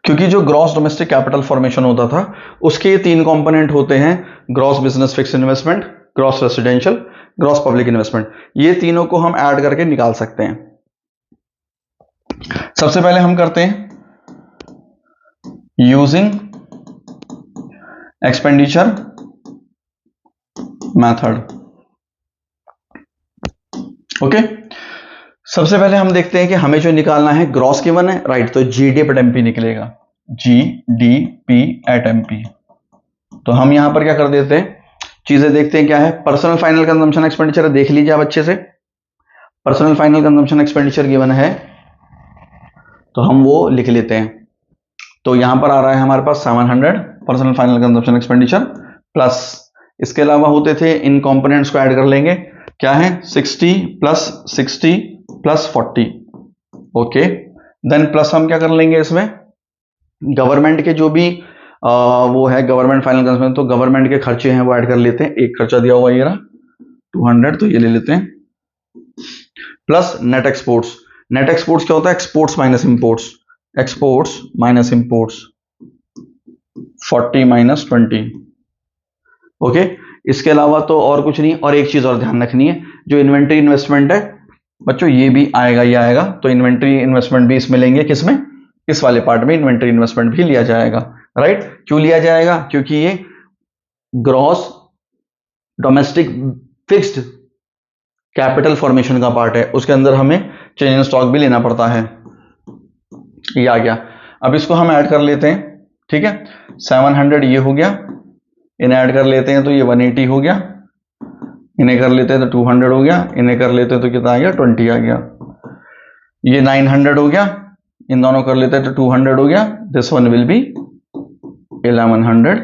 क्योंकि जो ग्रॉस डोमेस्टिक कैपिटल फॉर्मेशन होता था उसके 3 कंपोनेंट होते हैं, gross business fix investment, gross residential, gross public investment. ये तीनों को हम ऐड करके निकाल सकते हैं। सबसे पहले हम करते हैं यूजिंग एक्सपेंडिचर मेथड, ओके। सबसे पहले हम देखते हैं कि हमें जो निकालना है ग्रॉस गिवन है, राइट। तो GDP निकलेगा, GDP@MP। तो हम यहां पर क्या कर देते हैं, चीजें देखते हैं क्या है। पर्सनल फाइनल कंजम्पशन एक्सपेंडिचर देख लीजिए आप अच्छे से। Personal final consumption expenditure given है तो हम वो लिख लेते हैं। तो यहां पर आ रहा है हमारे पास 700 personal final consumption expenditure plus इसके अलावा होते थे, इन कंपोनेंट्स को ऐड कर लेंगे, क्या है 60 plus 60 plus 40, okay. Then plus हम क्या कर लेंगे इसमें गवर्नमेंट के जो भी वो है गवर्नमेंट फाइनल कंजम्पशन, तो गवर्नमेंट के खर्चे हैं वो ऐड कर लेते हैं। एक खर्चा दिया हुआ ये रहा 200, तो ये ले लेते हैं। Plus net exports. Net exports क्या होता है, exports minus imports, exports minus imports 40 minus 20, okay. इसके अलावा तो और कुछ नहीं। और एक चीज और ध्यान रखनी है, जो इन्वेंट्री इन्वेस्टमेंट है बच्चों ये भी आएगा, ये आएगा। तो इन्वेंट्री इन्वेस्टमेंट भी इसमें लेंगे, किसमें, इस वाले पार्ट में इन्वेंट्री इन्वेस्टमेंट भी लिया जाएगा, राइट। क्यों लिया जाएगा, क्योंकि ये gross domestic fixed capital formation का पार्ट है, उसके अंदर हमें चेंज इन स्टॉक भी लेना पड़ता है। ये आ गया। अब इसको हम ऐड कर लेते हैं, ठीक है। 700 ये हो गया, इन्हें ऐड कर लेते हैं तो ये 180 हो गया, इन्हें कर लेते हैं तो 200 हो गया, इन्हें कर लेते हैं तो कितना आ गया 20 आ गया। ये 900 हो गया, इन दोनों कर लेते हैं तो 200 हो गया। This one will B 1100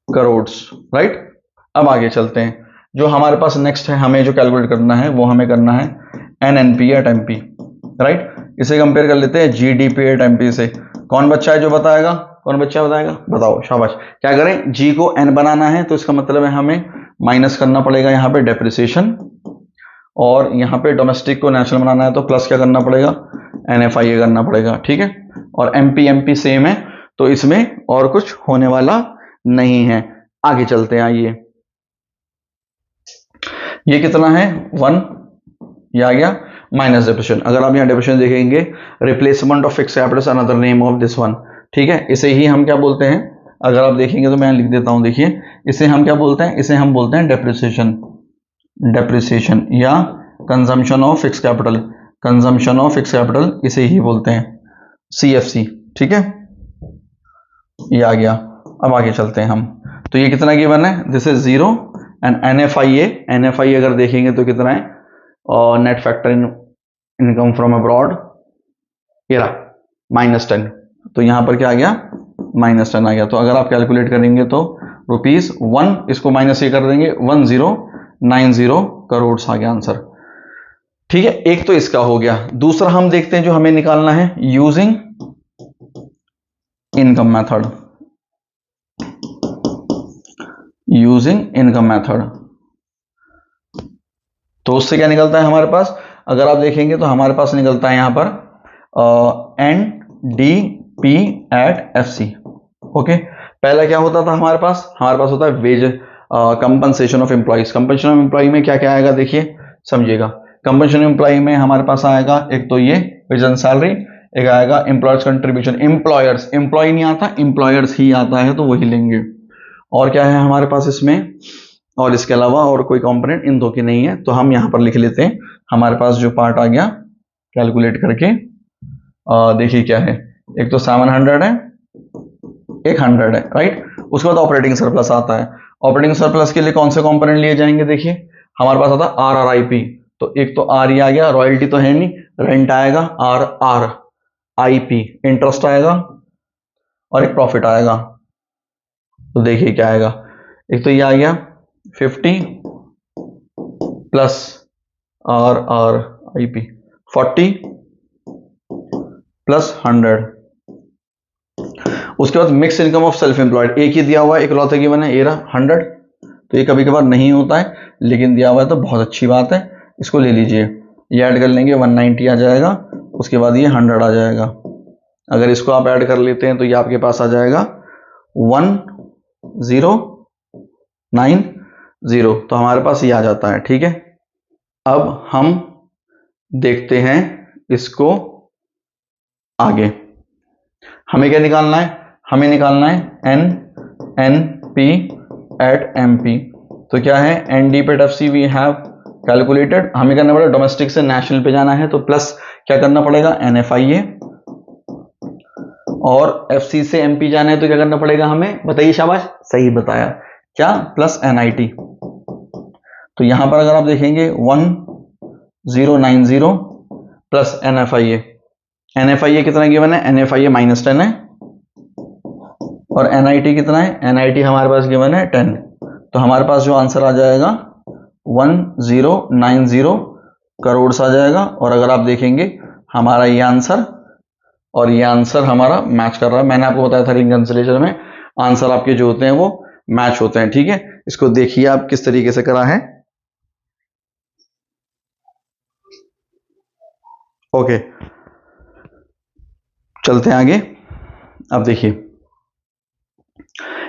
crore, right. अब आगे चलते हैं। जो हमारे पास नेक्स्ट है, हमें जो कैलकुलेट करना है वो हमें करना है NNP/MP, राइट। इसे कंपेयर कर लेते हैं GDP/MP से। कौन बच्चा है जो बताएगा, कौन बच्चा बताएगा, बताओ, शाबाश। क्या करें, G को N बनाना है तो इसका मतलब है हमें माइनस करना पड़ेगा यहाँ पे डेप्रिसिएशन, और यहाँ पे डोमेस्टिक को नेशनल बनाना है तो प्लस क्या करना पड़ेगा, NFIA करना पड़ेगा, ठीक है। और MP सेम है तो इसमें और कुछ होने वाला नहीं है। आगे चलते हैं, आइए। ये कितना है 1, ये आ गया माइनस डेप्रिसिएशन। अगर आप यहाँ डेप्रिसिएशन देखेंगे, replacement of fix capital another name of this one, ठीक है। इसे ही हम क्या बोलते हैं, अगर आप देखेंगे तो मैं लिख देता हूं, देखिए इसे हम क्या बोलते हैं, इसे हम बोलते हैं डेप्रिसिएशन, डेप्रिसिएशन या consumption of fix capital, consumption of fix capital इसे ही बोलते हैं, CFC, ठीक है। ये आ गया। अब आगे चलते हैं हम। तो ये कितना गिवन है, दिस इज 0 एंड NFIA अगर देखेंगे तो कितना है, और net factor income from abroad ये रहा -10। तो यहां पर क्या आ गया, -10 आ गया। तो अगर आप कैलकुलेट करेंगे तो ₹1, इसको माइनस ये कर देंगे 1090 करोड़ आ गया आंसर, ठीक है। एक तो इसका हो गया। दूसरा हम देखते हैं जो हमें निकालना है using income method, using income method. तो उससे क्या निकलता है हमारे पास, अगर आप देखेंगे तो हमारे पास निकलता है यहां पर NDP@FC, ओके। पहला क्या होता था हमारे पास होता है wage compensation of employees. Compensation of employee में क्या क्या आएगा, देखिए समझिएगा। कंपनसेशन एम्प्लॉय में हमारे पास आएगा एक तो ये वेज एंड सैलरी, एक आएगा एम्प्लॉयर्स कंट्रीब्यूशन। एम्प्लॉयर्स, एम्प्लॉय नहीं आता, एम्प्लॉयर्स ही आता है तो वही लेंगे। और क्या है हमारे पास इसमें, और इसके अलावा और कोई कंपोनेंट इन दो की नहीं है, तो हम यहाँ पर लिख लेते हैं। हमारे पास जो पार्ट आ गया कैलकुलेट करके, देखिए क्या है, एक तो 700 है, एक 100 है, राइट। उसके बाद ऑपरेटिंग सरप्लस आता है। ऑपरेटिंग सरप्लस के लिए कौन से कंपोनेंट लिए जाएंगे, देखिए हमारे पास आता है RRIP, तो एक तो आर ही आ गया, रॉयल्टी तो है नहीं, रेंट आएगा, RRIP, इंटरेस्ट आएगा, और एक प्रॉफिट आएगा। तो देखिए क्या आएगा, एक तो ये आ गया 50 प्लस RRIP, 40 प्लस 100। उसके बाद mix income of self employed, एक ही दिया हुआ है, एक लौते की बने, ये रहा 100। तो ये कभी कभार नहीं होता है, लेकिन दिया हुआ है तो बहुत अच्छी बात है, इसको ले लीजिए। ये ऐड कर लेंगे 190 आ जाएगा, उसके बाद ये 100 आ जाएगा। अगर इसको आप ऐड कर लेते हैं तो ये आपके पास आ जाएगा 1090, तो हमारे पास ये आ जाता है, ठीक है। अब हम देखते हैं इसको आगे। हमें क्या निकालना है, हमें निकालना है NNP at MP। तो क्या है, ND पे FC वी हैव कैलकुलेटेड, हमें करना पड़ेगा डोमेस्टिक से नेशनल पे जाना है, तो प्लस क्या करना पड़ेगा NFIA, और FC से MP जाना है तो क्या करना पड़ेगा हमें, बताइए, शाबाश, सही बताया, क्या, प्लस NIT। तो यहां पर अगर आप देखेंगे 1090 प्लस NFIA, NFIA कितना गिवन है, NFIA -10 है, और NIT कितना है, NIT हमारे पास गिवन है 10। तो हमारे पास जो आंसर आ जाएगा 1090 करोड़ आ जाएगा। और अगर आप देखेंगे हमारा ये आंसर और ये आंसर हमारा मैच कर रहा है। मैंने आपको बताया था रिकंसिलिएशन में आंसर आपके जो होते हैं वो मैच होते हैं, ठीक है। इसको देखिए आप किस तरीके से करा है। ओके, चलते हैं आगे। अब देखिए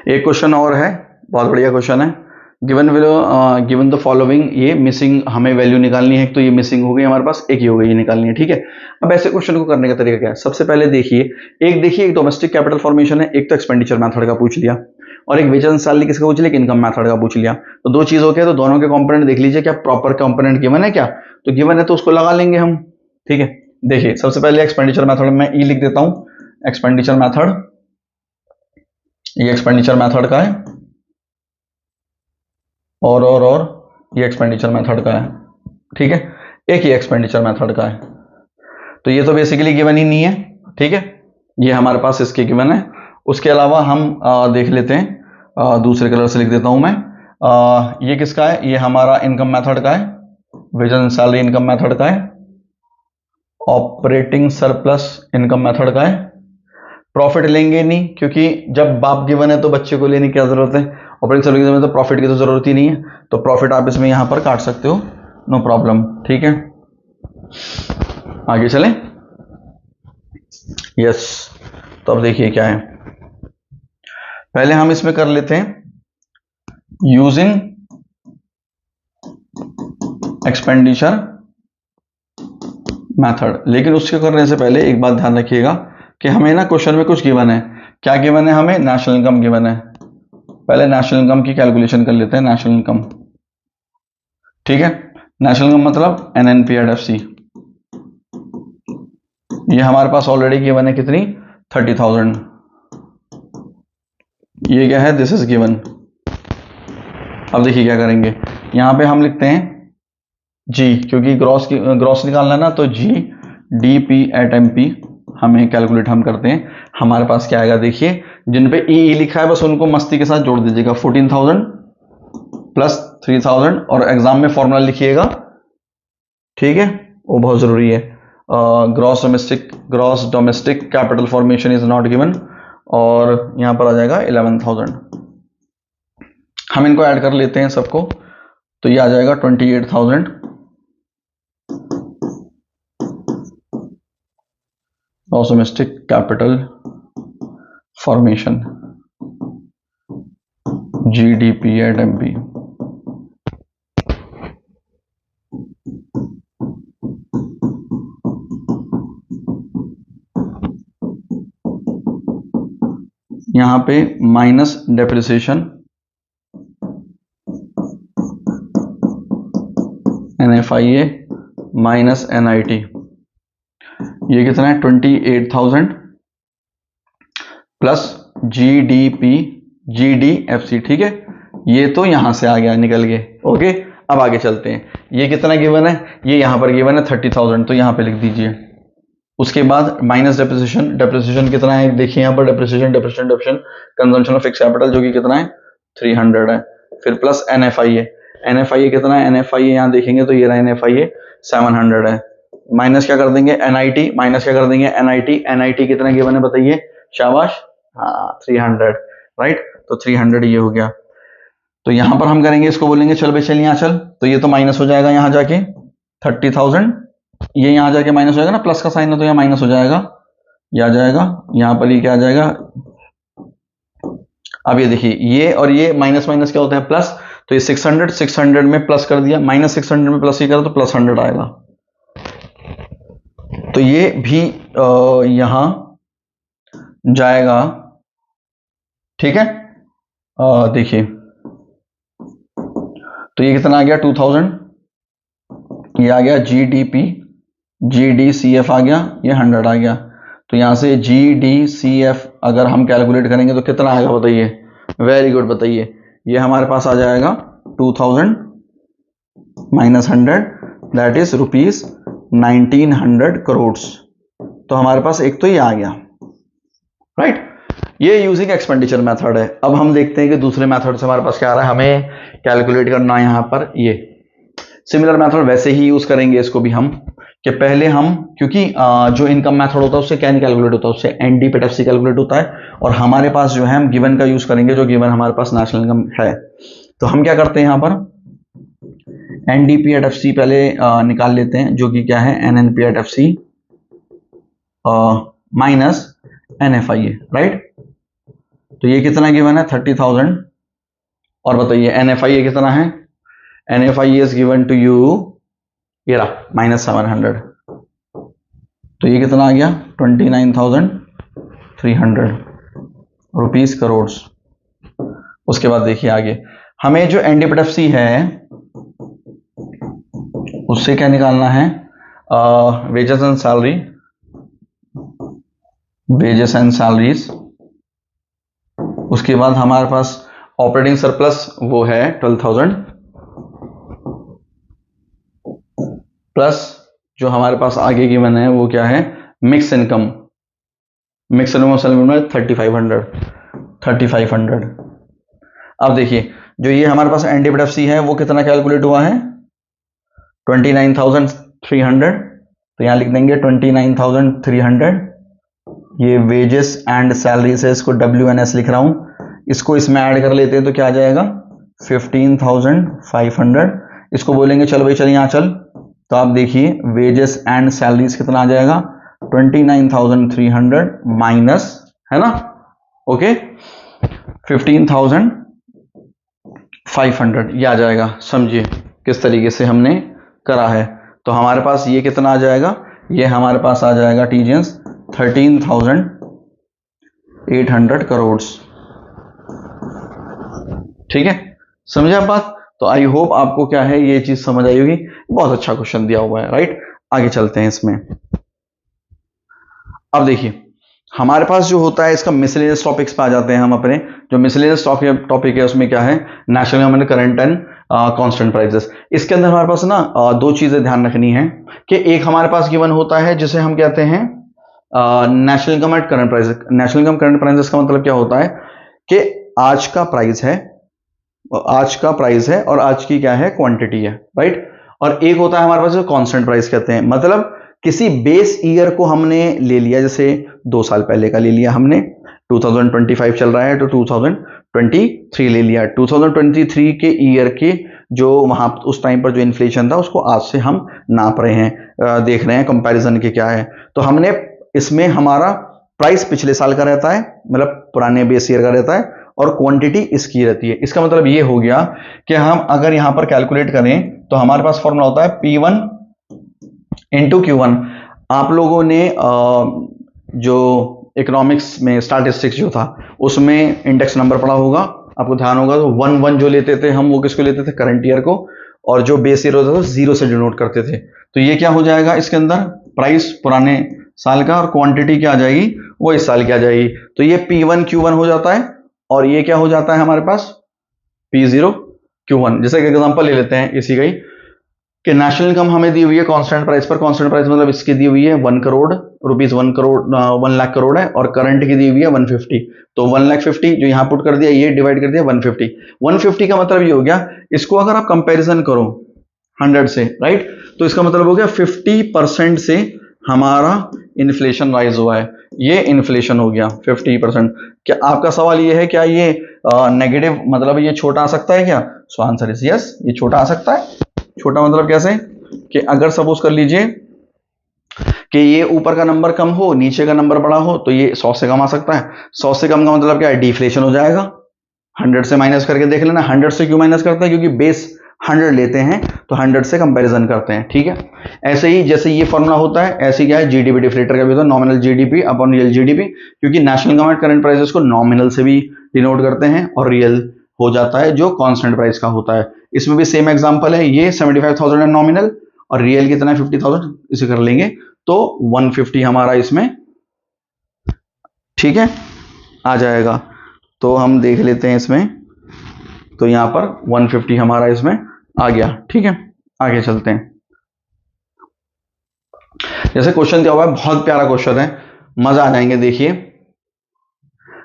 एक क्वेश्चन और है, बहुत बढ़िया क्वेश्चन है। गिवन द फॉलोइंग, ये मिसिंग हमें वैल्यू निकालनी है, तो ये मिसिंग हो गई हमारे पास, एक ही हो गई, ये निकालनी है, ठीक है। अब ऐसे क्वेश्चन को करने का तरीका क्या है, सबसे पहले देखिए एक डोमेस्टिक कैपिटल फॉर्मेशन है, एक तो एक्सपेंडिचर मेथड का पूछ लिया, और एक वेजेस एंड सैलरी किसका पूछ लिया, इनकम मेथड का पूछ लिया। तो दो चीज हो गया, तो दोनों के कंपोनेंट देख लीजिए, क्या प्रॉपर कंपोनेंट गिवन है क्या, तो गिवन है तो उसको लगा लेंगे हम, ठीक है। देखिए सबसे पहले एक्सपेंडिचर मेथड में ई लिख देता हूं, एक्सपेंडिचर मेथड, ये एक्सपेंडिचर मेथड का है, और ये एक्सपेंडिचर मेथड का है, ठीक है। एक ही एक्सपेंडिचर मेथड का है, तो ये तो बेसिकली गिवन ही नहीं है, ठीक है, ये हमारे पास इसके गिवन है। उसके अलावा हम देख लेते हैं, दूसरे कलर से लिख देता हूं मैं, ये किसका है, ये हमारा इनकम मेथड का है, wages and salary income method का है, ऑपरेटिंग सरप्लस इनकम मेथड का है। प्रॉफिट लेंगे नहीं, क्योंकि जब बाप गिवन है तो बच्चे को लेने की क्या जरूरत है, ऑपरेटिंग सरप्लस की तो प्रॉफिट की तो जरूरत ही नहीं है, तो प्रॉफिट आप इसमें यहां पर काट सकते हो, नो प्रॉब्लम, ठीक है। आगे चलें, यस। तो अब देखिए क्या है, पहले हम इसमें कर लेते हैं यूजिंग एक्सपेंडिचर मेथड। लेकिन उसके करने से पहले एक बात ध्यान रखिएगा कि हमें ना क्वेश्चन में कुछ गिवन है, क्या गिवन है, हमें नेशनल इनकम गिवन है। पहले नेशनल इनकम की कैलकुलेशन कर लेते हैं, नेशनल इनकम, ठीक है। नेशनल इनकम मतलब NNP@FC, ये हमारे पास ऑलरेडी गिवन है कितनी, 30,000, ये क्या है, दिस इज गिवन। अब देखिए क्या करेंगे, यहां पे हम लिखते हैं जी, क्योंकि ग्रॉस निकालना है ना, तो GDP@MP हमें कैलकुलेट हम करते हैं। हमारे पास क्या आएगा, देखिए जिन पे ई लिखा है बस उनको मस्ती के साथ जोड़ दीजिएगा, 14,000 प्लस 3,000, और एग्जाम में फॉर्मूला लिखिएगा, ठीक है, वो बहुत जरूरी है। Gross domestic capital formation is not given, और यहां पर आ जाएगा 11,000। हम इनको ऐड कर लेते हैं सबको, तो ये आ जाएगा 28,000 gross domestic capital formation GDP@MP। यहां पे minus depreciation NFIA minus NIT, ये कितना है 28,000 प्लस GDFC, ठीक है, ये तो यहां से आ गया निकल के। ओके, अब आगे चलते हैं। ये कितना गिवन है, ये यहां पर गिवन है 30,000, तो यहां पे लिख दीजिए। उसके बाद माइनस डेप्रिसिएशन कितना है, देखिए यहां पर depreciation consumption of fix capital जो कि कितना है 300 है। फिर प्लस NFIA कितना है, NFIA यहां देखेंगे तो ये रहा NFIA 700 है। माइनस क्या कर देंगे NIT कितना गिवन है बताइए, शाबाश, हाँ 300, राइट, तो 300 ये हो गया। तो यहां पर हम करेंगे, इसको बोलेंगे चल भाई चल यहाँ चल, तो ये तो माइनस हो जाएगा यहां जाके 30,000, ये यहां जाके माइनस हो जाएगा ना, प्लस का साइन है तो यहाँ माइनस हो जाएगा, ये आ जाएगा यहां पर, ये क्या आ जाएगा। अब ये देखिए ये और ये माइनस क्या होता है प्लस, तो ये 600 में प्लस कर दिया, माइनस 600 में प्लस ये करा तो प्लस 100 आएगा, तो ये भी यहां जाएगा, ठीक है। देखिए तो ये कितना आ गया 2000, ये आ गया GDCF आ गया, ये 100 आ गया। तो यहां से GDCF अगर हम कैलकुलेट करेंगे तो कितना आएगा बताइए, वेरी गुड, बताइए, ये हमारे पास आ जाएगा 2000 minus 100 that is rupees 1900 crore. तो हमारे पास एक तो ये आ गया, राइट, ये यूजिंग एक्सपेंडिचर मेथड है। अब हम देखते हैं कि दूसरे मेथड से हमारे पास क्या आ रहा है, हमें कैलकुलेट करना है यहां पर, ये सिमिलर मेथड वैसे ही यूज करेंगे इसको भी हम, कि पहले हम, क्योंकि जो इनकम मेथड होता है उससे क्या नहीं कैलकुलेट होता, उससे NDPFC कैलकुलेट होता है, और हमारे पास जो है हम गिवन का यूज करेंगे, जो गिवन हमारे पास नेशनल इनकम है। तो हम क्या करते हैं यहां पर NDPFC पहले निकाल लेते हैं, जो कि क्या है NNPFC माइनस NFIA, राइट। तो ये कितना गिवन है 30,000, और बताइए NFIA कितना है, NFIA is given to you, ये रहा माइनस 700, तो ये कितना आ गया 29,300 रुपीस करोड़। उसके बाद देखिए आगे हमें जो NDPFC है उससे क्या निकालना है, वेजेस एंड सैलरीज। उसके बाद हमारे पास ऑपरेटिंग सरप्लस वो है 12,000 प्लस जो हमारे पास आगे की बना है वो क्या है मिक्स इनकम में 3500। अब देखिए जो ये हमारे पास NDPFC है वो कितना कैलकुलेट हुआ है 29,300, तो यहां लिख देंगे 29,300। ये वेजेस एंड सैलरीज है, इसको WNS लिख रहा हूं, इसको इसमें ऐड कर लेते हैं तो क्या आ जाएगा 15,500। इसको बोलेंगे चल भाई चल यहां चल, तो आप देखिए वेजेस एंड सैलरीज कितना आ जाएगा 29,300 माइनस, है ना, ओके 15,500, ये आ जाएगा। समझिए किस तरीके से हमने करा है। तो हमारे पास ये कितना आ जाएगा, ये हमारे पास आ जाएगा टीजेंस 13,800 करोड़, ठीक है, समझे आप बात। तो आई होप आपको क्या है ये चीज समझ आई होगी, बहुत अच्छा क्वेश्चन दिया हुआ है, राइट। आगे चलते हैं इसमें। अब देखिए हमारे पास जो होता है इसका मिसलेनियस टॉपिक्स पे आ जाते हैं हम अपने। जो मिसलेनियस टॉपिक है उसमें क्या है national income, current and constant prices. इसके अंदर हमारे पास ना दो चीजें ध्यान रखनी है कि एक हमारे पास गिवन होता है जिसे हम कहते हैं national income at current prices. National income current prices का मतलब क्या होता है कि आज का प्राइस है और आज की क्या है क्वांटिटी है, राइट। और एक होता है हमारे पास जो कांस्टेंट प्राइस कहते हैं, मतलब किसी बेस ईयर को हमने ले लिया, जैसे 2 साल पहले का ले लिया हमने, 2025 चल रहा है तो 2023 ले लिया, 2023 के ईयर के जो वहां उस टाइम पर जो इन्फ्लेशन था उसको आज से हम नाप रहे हैं, देख रहे हैं कंपैरिजन के क्या है। तो हमने इसमें हमारा प्राइस पिछले साल का रहता है, मतलब पुराने बेस ईयर का रहता है, और क्वांटिटी इसकी रहती है। इसका मतलब ये हो गया कि हम अगर यहां पर कैलकुलेट करें तो हमारे पास फॉर्मूला होता है P1 इंटू Q1। आप लोगों ने जो इकोनॉमिक्स में स्टैटिस्टिक्स जो था उसमें इंडेक्स नंबर पढ़ा होगा, आपको ध्यान होगा। तो 1 जो लेते थे हम वो किसको लेते थे करंट ईयर को, और जो बेस ईयर होता था 0 से डिनोट करते थे। तो ये क्या हो जाएगा इसके अंदर, प्राइस पुराने साल का और क्वांटिटी क्या आ जाएगी, वो इस साल की आ जाएगी। तो ये P1 Q1 हो जाता है और ये क्या हो जाता है हमारे पास P0 Q1। जैसे कि एग्जांपल ले लेते हैं इसी का ही कि नेशनल इनकम हमें दी हुई है कांस्टेंट प्राइस पर, कांस्टेंट प्राइस मतलब इसकी दी हुई है 1 करोड़ रुपीस, 1 करोड़ 1 लाख करोड़ है, और करंट की दी हुई है 150। तो 1,50,000 जो यहाँ पुट कर दिया, ये डिवाइड कर दिया 150। 150 का मतलब ये हो गया, इसको अगर आप कंपैरिजन करो 100 से, राइट, तो इसका मतलब हो गया 50% से हमारा इन्फ्लेशन राइज हुआ है, ये इन्फ्लेशन हो गया 50%। क्या आपका सवाल ये है क्या ये नेगेटिव मतलब ये छोटा आ सकता है क्या? सो आंसर इज यस, ये छोटा आ सकता है। छोटा मतलब कैसे कि अगर सपोज कर लीजिए कि ये ऊपर का नंबर कम हो, नीचे का नंबर बड़ा हो, तो ये 100 से कम आ सकता है। 100 से कम का मतलब क्या है, डिफ्लेशन हो जाएगा। 100 से माइनस करके देख लेना, 100 से क्यों माइनस करते हैं, क्योंकि बेस 100 लेते हैं तो 100 से कंपैरिजन करते हैं, ठीक है। ऐसे ही जैसे ये फॉर्मूला होता है, ऐसे क्या है जीडीपी डिफ्लेटर का भी होता है, nominal GDP upon real GDP, क्योंकि नेशनल गवर्नमेंट करंट प्राइसेस को नॉमिनल से भी डिनोट करते हैं और रियल हो जाता है जो कांस्टेंट प्राइस का होता है। इसमें भी सेम एग्जांपल है, ये 75,000 है नॉमिनल और रियल कितना है 50,000, इसे कर लेंगे तो 150 हमारा इसमें, ठीक है, आ जाएगा। तो हम देख लेते हैं इसमें, तो यहां पर 150 हमारा इसमें आ गया, ठीक है। आगे चलते हैं। जैसे क्वेश्चन दिया हुआ है, बहुत प्यारा क्वेश्चन है, मजा आ जाएंगे। देखिए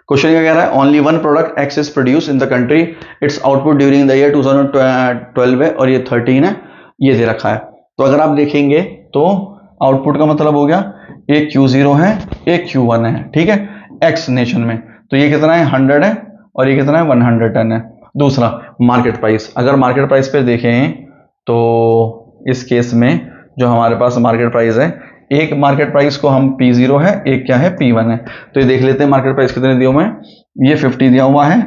क्वेश्चन क्या कह रहा है, only one product x is produce in the country, it's output during the year 2012 है और ये 13 है, ये दे रखा है। तो अगर आप देखेंगे तो आउटपुट का मतलब हो गया एक Q0 है एक Q1 है, ठीक है, एक्स नेशन में। तो ये कितना है 100 है और ये कितना है 110 है। दूसरा मार्केट प्राइस, अगर मार्केट प्राइस पे देखें तो इस केस में जो हमारे पास मार्केट प्राइस है, एक मार्केट प्राइस को हम P0 है, एक क्या है P1 है। तो ये देख लेते हैं मार्केट प्राइस कितने दिए हुए हैं, ये 50 दिया हुआ है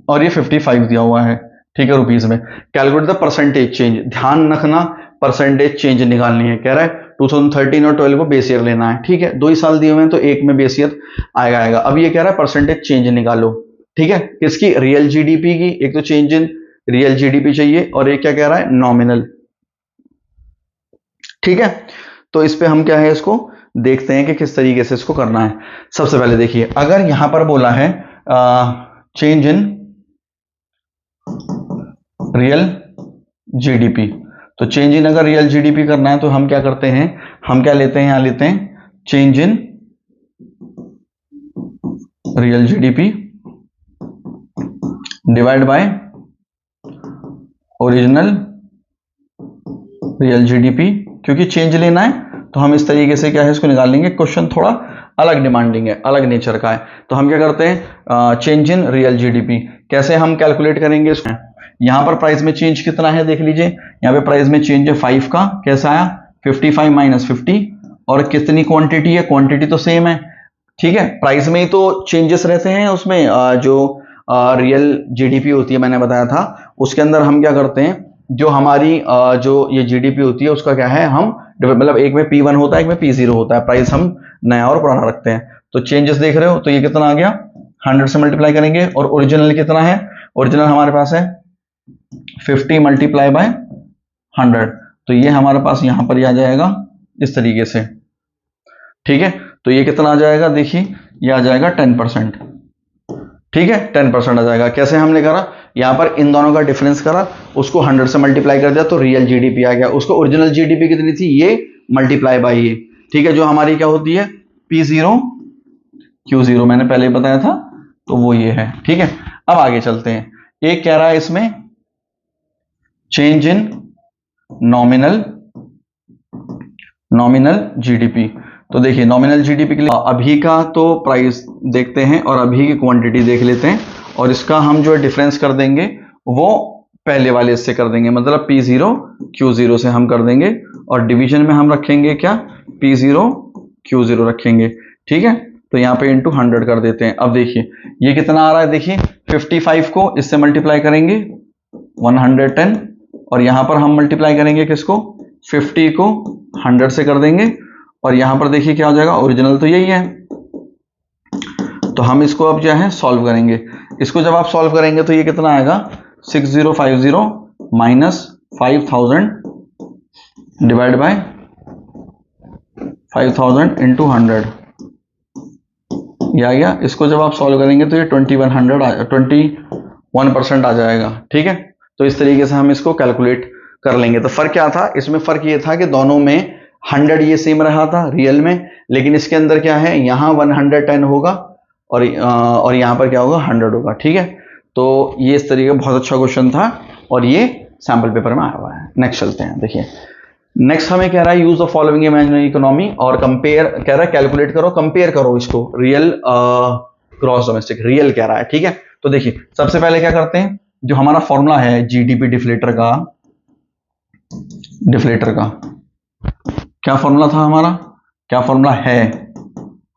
और ये 55 दिया हुआ है, ठीक है, रुपीस में। कैलकुलेट द परसेंटेज चेंज, ध्यान रखना परसेंटेज चेंज निकालनी है। कह रहा है 2013 और 12 को बेस ईयर लेना है, ठीक है, 2 ही साल दिए हुए हैं तो एक में बेस ईयर आएगा। अब ये कह रहा है परसेंटेज चेंज निकालो, ठीक है, किसकी, रियल जीडीपी की। एक तो चेंज इन रियल जीडीपी चाहिए और एक क्या कह रहा है, नॉमिनल, ठीक है। तो इस पे हम क्या है इसको देखते हैं कि किस तरीके से इसको करना है। सबसे पहले देखिए, अगर यहां पर बोला है चेंज इन रियल जीडीपी, तो चेंज इन अगर रियल जीडीपी करना है तो हम क्या करते हैं, हम क्या लेते हैं, यहां लेते हैं change in real GDP divide bye original real GDP, क्योंकि चेंज लेना है तो हम इस तरीके से क्या है इसको निकाल लेंगे। क्वेश्चन थोड़ा अलग डिमांडिंग है, अलग नेचर का है, तो हम क्या करते हैं चेंज इन रियल जीडीपी। कैसे हम कैलकुलेट करेंगे इसको, यहां पर प्राइस में चेंज कितना है देख लीजिए, यहां पे प्राइस में चेंज है 5 का, कैसा आया 55 माइनस 50, और कितनी क्वांटिटी है, क्वांटिटी तो सेम है, ठीक है, प्राइस में ही तो चेंजेस रहते हैं उसमें। जो रियल जीडीपी होती है मैंने बताया था, उसके अंदर हम क्या करते हैं, जो हमारी जो ये जीडीपी होती है उसका क्या है, हम मतलब एक में P1 होता है एक में P0 होता है, प्राइस हम नया और पुराना रखते हैं। तो चेंजेस देख रहे हो, तो ये कितना आ गया 100 से मल्टीप्लाई करेंगे, और ओरिजिनल कितना है, ओरिजिनल हमारे पास है 50 मल्टीप्लाई बाय 100, तो ये हमारे पास यहां पर ही आ जाएगा इस तरीके से, ठीक है। तो ये कितना आ जाएगा, देखिए ये आ जाएगा 10%, ठीक है, 10% आ जाएगा। कैसे हमने करा, यहां पर इन दोनों का डिफरेंस करा, उसको 100 से मल्टीप्लाई कर दिया तो रियल जीडीपी आ गया, उसको ओरिजिनल जीडीपी कितनी थी ये मल्टीप्लाई बाय ये, ठीक है, जो हमारी क्या होती है P0 Q0 मैंने पहले ही बताया था, तो वो ये है, ठीक है। अब आगे चलते हैं, एक कह रहा है इसमें चेंज इन नॉमिनल जीडीपी। तो देखिए नॉमिनल जीडीपी के लिए अभी का तो प्राइस देखते हैं और अभी की क्वांटिटी देख लेते हैं, और इसका हम जो डिफरेंस कर देंगे वो पहले वाले इससे कर देंगे, मतलब P0 Q0 से हम कर देंगे, और डिवीजन में हम रखेंगे क्या, P0 Q0 रखेंगे, ठीक है। तो यहाँ पे इंटू 100 कर देते हैं। अब देखिए ये कितना आ रहा है, देखिए 55 को इससे मल्टीप्लाई करेंगे 110, और यहां पर हम मल्टीप्लाई करेंगे किसको, 50 को 100 से कर देंगे, और यहां पर देखिए क्या हो जाएगा, ओरिजिनल तो यही है, तो हम इसको अब जो है सॉल्व करेंगे। इसको जब आप सॉल्व करेंगे तो ये कितना आएगा 6050 माइनस 5000 डिवाइड बाय 5000 इंटू 100, या इसको जब आप सॉल्व करेंगे तो ये 21% आ जाएगा। ठीक है, तो इस तरीके से हम इसको कैलकुलेट कर लेंगे। तो फर्क क्या था इसमें? फर्क ये था कि दोनों में 100 ये सेम रहा था रियल में, लेकिन इसके अंदर क्या है, यहाँ 110 होगा और यहाँ पर क्या होगा, 100 होगा। ठीक है, तो ये इस तरीके का बहुत अच्छा क्वेश्चन था और ये सैंपल पेपर में आया हुआ है। नेक्स्ट चलते हैं। देखिए नेक्स्ट हमें कह रहा है use the following imaginary economy, और कंपेयर कह रहा है, कैलकुलेट करो, कंपेयर करो इसको रियल ग्रॉस डोमेस्टिक, रियल कह रहा है। ठीक है, तो देखिए सबसे पहले क्या करते हैं, जो हमारा फॉर्मूला है जीडीपी डिफ्लेटर का क्या फॉर्मूला था हमारा, क्या फॉर्मूला है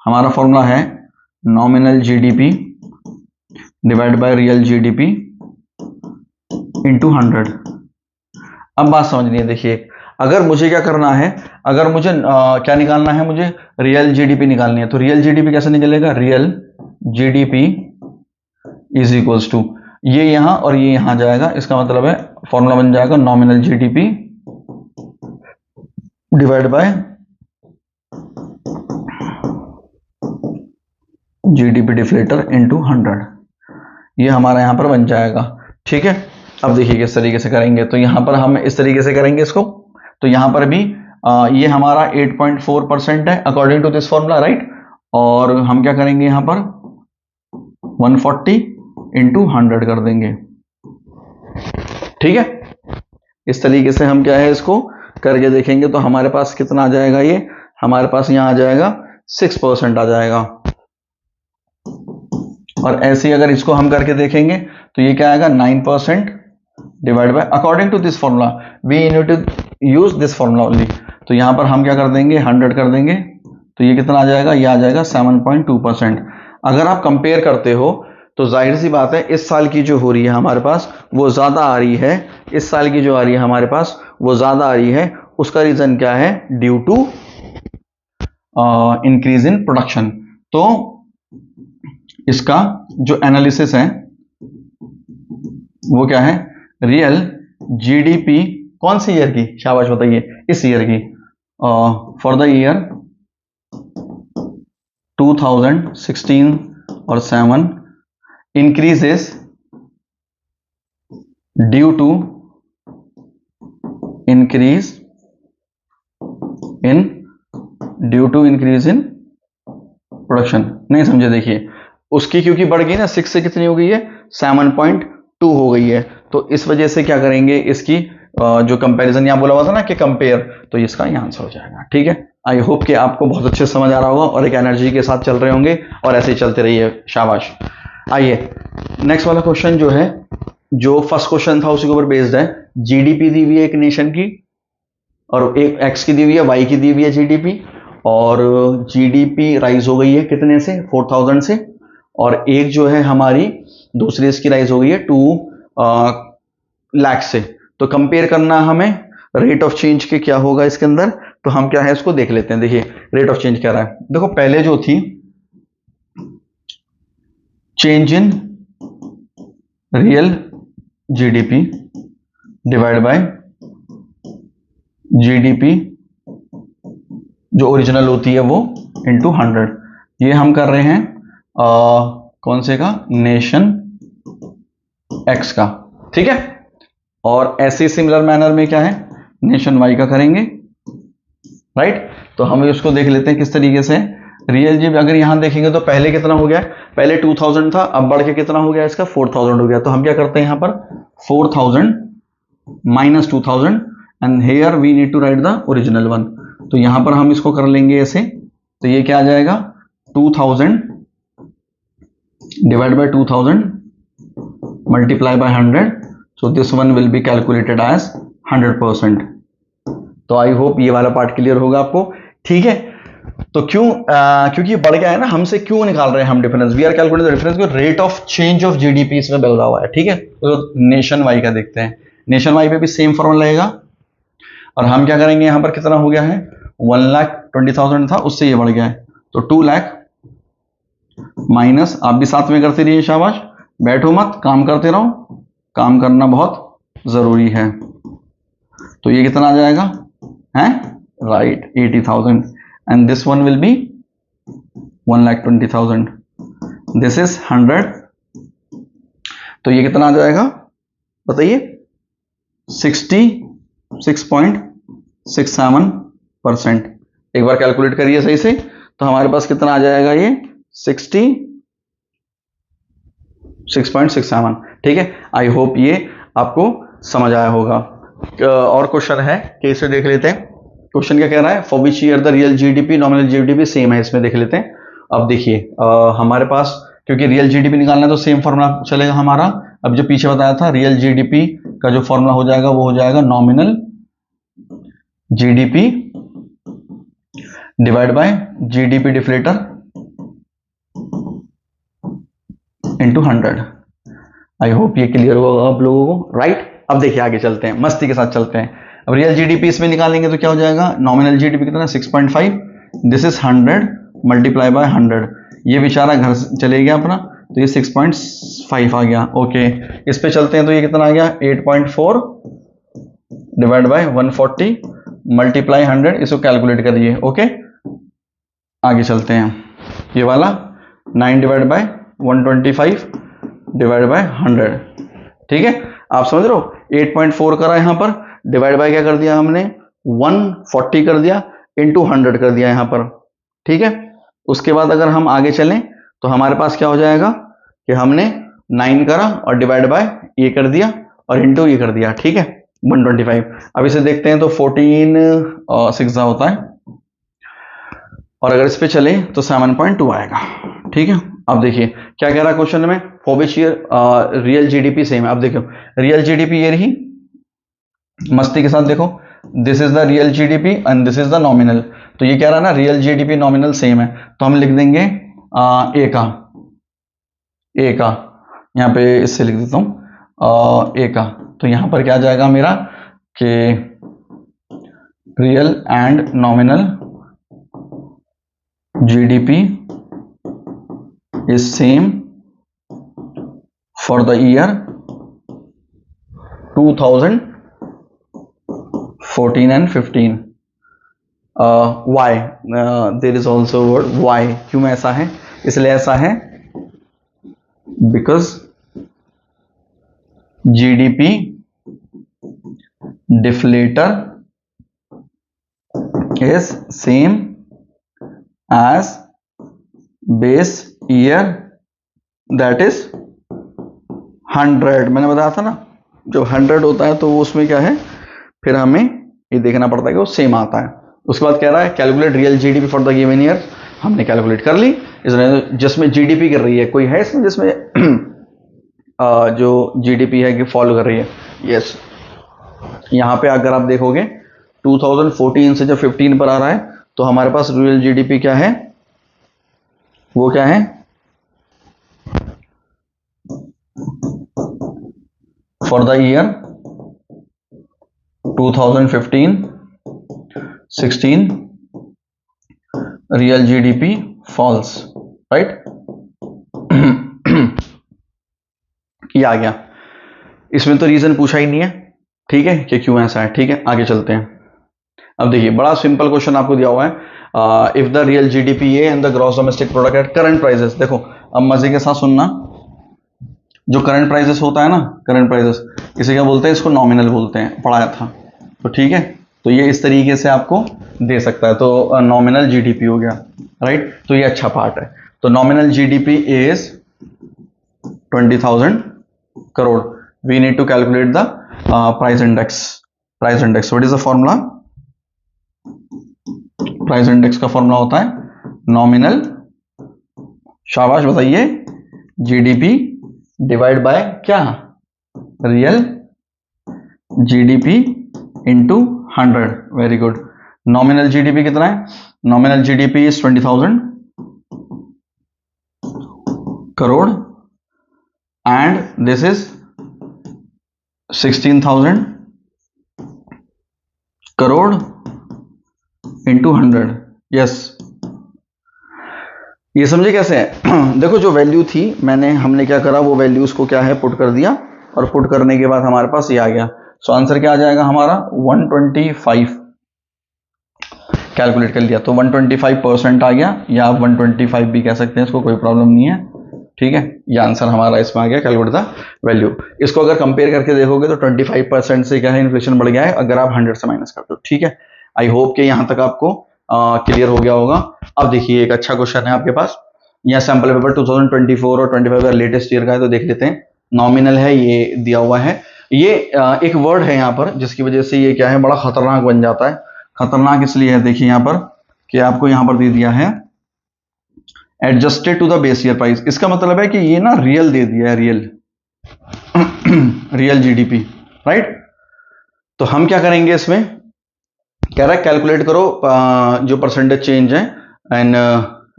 हमारा? फॉर्मूला है nominal GDP divide by real GDP into 100। अब बात समझनी है। देखिए अगर मुझे क्या करना है, अगर मुझे क्या निकालना है, मुझे रियल जीडीपी निकालनी है, तो रियल जीडीपी कैसे निकलेगा? Real GDP is equals to ये यहां और ये यहां जाएगा, इसका मतलब है फॉर्मूला बन जाएगा nominal GDP divide bye GDP deflator into 100, ये हमारा यहां पर बन जाएगा। ठीक है, अब देखिए किस तरीके से करेंगे, तो यहां पर हम इस तरीके से करेंगे इसको, तो यहां पर भी ये हमारा 8.4% है according to this formula, right, और हम क्या करेंगे यहां पर 140 इंटू 100 कर देंगे। ठीक है, इस तरीके से हम क्या है इसको करके देखेंगे, तो हमारे पास कितना आ जाएगा, ये हमारे पास यहां आ जाएगा 6% आ जाएगा। और ऐसे ही अगर इसको हम करके देखेंगे तो ये क्या आएगा, 9% divide by, according to this formula we need to use this formula only, तो यहां पर हम क्या कर देंगे 100 कर देंगे, तो ये कितना आ जाएगा, ये आ जाएगा 7.2%। अगर आप कंपेयर करते हो तो जाहिर सी बात है इस साल की जो हो रही है हमारे पास वो ज्यादा आ रही है, इस साल की जो आ रही है हमारे पास वो ज्यादा आ रही है। उसका रीजन क्या है? Due to increase in production. तो इसका जो एनालिसिस है वो क्या है, रियल जीडीपी कौन सी ईयर की, शाबाश बताइए, इस ईयर की, फॉर द ईयर 2016 और 7 increases due to increase in production. नहीं समझे? देखिए उसकी क्योंकि बढ़ गई ना, 6 से कितनी हो गई है, 7.2 हो गई है, तो इस वजह से क्या करेंगे, इसकी जो कंपैरिजन यहाँ बोला हुआ था ना कि कंपेयर, तो इसका यहाँ आंसर हो जाएगा। ठीक है, आई होप कि आपको बहुत अच्छे से समझ आ रहा होगा और एक एनर्जी के साथ चल रहे होंगे, और ऐसे ही चलते रहिए, शाबाश। आइए नेक्स्ट वाला क्वेश्चन जो है, जो फर्स्ट क्वेश्चन था उसी के ऊपर बेस्ड है। जीडीपी दी हुई है एक नेशन की, और एक एक्स की दी हुई है, वाई की दी हुई है जीडीपी, और जीडीपी राइज हो गई है कितने से, 4000 से, और एक जो है हमारी दूसरी इसकी राइज हो गई है 2 लाख से। तो कंपेयर करना हमें रेट ऑफ चेंज के क्या होगा इसके अंदर, तो हम क्या है इसको देख लेते हैं। देखिए रेट ऑफ चेंज क्या रहा है, देखो पहले जो थी change in real GDP divide bye GDP जो ओरिजिनल होती है वो इंटू 100, ये हम कर रहे हैं कौन से का, नेशन एक्स का। ठीक है, और ऐसे सिमिलर मैनर में क्या है, नेशन वाई का करेंगे, राइट। तो हम इसको देख लेते हैं किस तरीके से। रियल जीबी अगर यहां देखेंगे तो पहले कितना हो गया, पहले 2000 था, अब बढ़ के कितना हो गया इसका 4000 हो गया। तो हम क्या करते हैं यहां पर 4000 minus 2000 and here we need to write the original one. तो यहां पर हम इसको कर लेंगे ऐसे, तो ये क्या आ जाएगा 2000 divide by 2000 multiply by 100, so this one will be calculated as 100%। तो आई होप ये वाला पार्ट क्लियर होगा आपको। ठीक है, तो क्योंकि ये बढ़ गया है ना, हमसे क्यों निकाल रहे हैं हम difference, we are calculating the difference को rate of change of GDP इसमें बदला हुआ है। ठीक है, तो नेशन वाई का देखते हैं। नेशन वाई पे भी सेम फॉर्मूला लगेगा, और हम क्या करेंगे यहां पर कितना हो गया है 1,20,000 था, उससे ये बढ़ गया है, तो 2 लाख माइनस, आप भी साथ में करते रहिए, शाबाश, बैठो मत, काम करते रहो, काम करना बहुत जरूरी है। तो ये कितना आ जाएगा, है right 80,000 and this one will B 1,20,000, this is 100, तो ये कितना आ जाएगा बताइए 66.67%। एक बार कैलकुलेट करिए सही से, तो हमारे पास कितना आ जाएगा ये 66.67। ठीक है, आई होप ये आपको समझ आया होगा। और क्वेश्चन है कि इसे देख लेते हैं। क्वेश्चन क्या कह रहा है, for which year the real GDP nominal GDP same है, इसमें देख लेते हैं। अब देखिए हमारे पास क्योंकि रियल जीडीपी निकालना है तो सेम फॉर्मूला चलेगा हमारा। अब जो पीछे बताया था रियल जीडीपी का जो फॉर्मूला हो जाएगा वो हो जाएगा nominal GDP divide bye GDP deflator into 100। I hope ये क्लियर होगा आप लोगों को, राइट। अब देखिए आगे चलते हैं, मस्ती के साथ चलते हैं। अब रियल जीडीपी इसमें निकालेंगे तो क्या हो जाएगा, नॉमिनल जीडीपी कितना है 6.5, दिस इज 100 मल्टीप्लाई बाय 100, ये बेचारा घर चले गया अपना, तो ये 6.5 आ गया। ओके, इस पे चलते हैं तो ये कितना आ गया 8.4 डिवाइड बाय 140 मल्टीप्लाई 100, इसको कैलकुलेट करिए। ओके, आगे चलते हैं, ये वाला 9 डिवाइड बाय 125 डिवाइड बाय 100। ठीक है, आप समझ रहे हो, 8.4 करा यहां पर, डिवाइड बाय क्या कर दिया हमने 140 कर दिया, इंटू 100 कर दिया यहां पर। ठीक है, उसके बाद अगर हम आगे चलें तो हमारे पास क्या हो जाएगा कि हमने 9 करा और डिवाइड बाय ये कर दिया और इंटू ये कर दिया। ठीक है, 125। अब इसे देखते हैं तो 14 6 होता है, और अगर इस पे चले तो 7.2 आएगा। ठीक है, अब देखिए क्या कह रहा है क्वेश्चन में, for which year real GDP same है। अब देखो रियल जीडीपी ये रही, मस्ती के साथ देखो, this is the real GDP and this is the nominal. तो ये कह रहा है ना रियल जीडीपी नॉमिनल सेम है, तो हम लिख देंगे ए का यहाँ पे इससे लिख देता हूं ए का। तो यहां पर क्या आ जाएगा मेरा कि real and nominal GDP is same for the year 2014 and 15। why there is also word why, क्यों ऐसा है, इसलिए ऐसा है because GDP deflator is same as base year that is 100। मैंने बताया था ना जब 100 होता है तो उसमें क्या है, फिर हमें ये देखना पड़ता है कि वो सेम आता है। उसके बाद कह रहा है calculate real GDP for the given year, हमने कैलकुलेट कर ली। इसमें जिसमें जीडीपी कर रही है, कोई है इसमें जिसमें जो जीडीपी है कि फॉलो कर रही है, यस। यहाँ पे अगर आप देखोगे 2014 से जब 15 पर आ रहा है तो हमारे पास रियल जीडीपी क्या है, वो क्या है for the year 2015-16 real GDP falls, right. ये आ गया, इसमें तो रीजन पूछा ही नहीं है, ठीक है, कि क्यों ऐसा है। ठीक है, आगे चलते हैं। अब देखिए बड़ा सिंपल क्वेश्चन आपको दिया हुआ है, if the real GDP and the gross domestic product at current prices. देखो अब मजे के साथ सुनना, जो करंट प्राइसेस होता है ना, करंट प्राइसेस इसे क्या बोलते हैं, इसको नॉमिनल बोलते हैं, पढ़ाया था तो। ठीक है, तो ये इस तरीके से आपको दे सकता है, तो नॉमिनल जीडीपी हो गया, राइट। तो ये अच्छा पार्ट है। तो nominal GDP is 20,000 crore. We need to calculate the price index. Price index what is the formula, price index का फॉर्मूला होता है नॉमिनल, शाबाश बताइए, जीडीपी डिवाइड बाय क्या, real GDP into 100। Very good. Nominal GDP कितना है, nominal GDP is 20,000 crore and this is 16,000 crore into 100। Yes, ये समझे कैसे है। देखो जो वैल्यू थी हमने क्या करा, वो वैल्यूज को क्या है पुट कर दिया, और पुट करने के बाद हमारे पास ये आ गया। सो आंसर क्या आ जाएगा हमारा 125 कैलकुलेट कर लिया तो 125% आ गया, या आप 125 भी कह सकते हैं, इसको कोई प्रॉब्लम नहीं है। ठीक है, ये आंसर हमारा इसमें आ गया, कैलकुलेट द वैल्यू। इसको अगर कंपेयर करके देखोगे तो 25% से क्या है, इन्फ्लेशन बढ़ गया है अगर आप 100 से माइनस करते हो। ठीक है, आई होप कि यहां तक आपको क्लियर हो गया होगा। अब देखिए एक अच्छा क्वेश्चन है आपके पास, यहाँ सैंपल पेपर 2024 और 25 का लेटेस्ट ईयर का है, तो देख लेते हैं। नॉमिनल है, ये दिया हुआ है, ये एक वर्ड है यहाँ पर जिसकी वजह से ये क्या है, बड़ा खतरनाक बन जाता है। खतरनाक इसलिए है, देखिए यहाँ पर कि आपको यहाँ पर दे दिया है adjusted to the base year price. इसका मतलब है कि ये ना रियल दे दिया है, रियल रियल जीडीपी, राइट। तो हम क्या करेंगे, इसमें कह रहा है कैलकुलेट करो जो परसेंटेज चेंज है and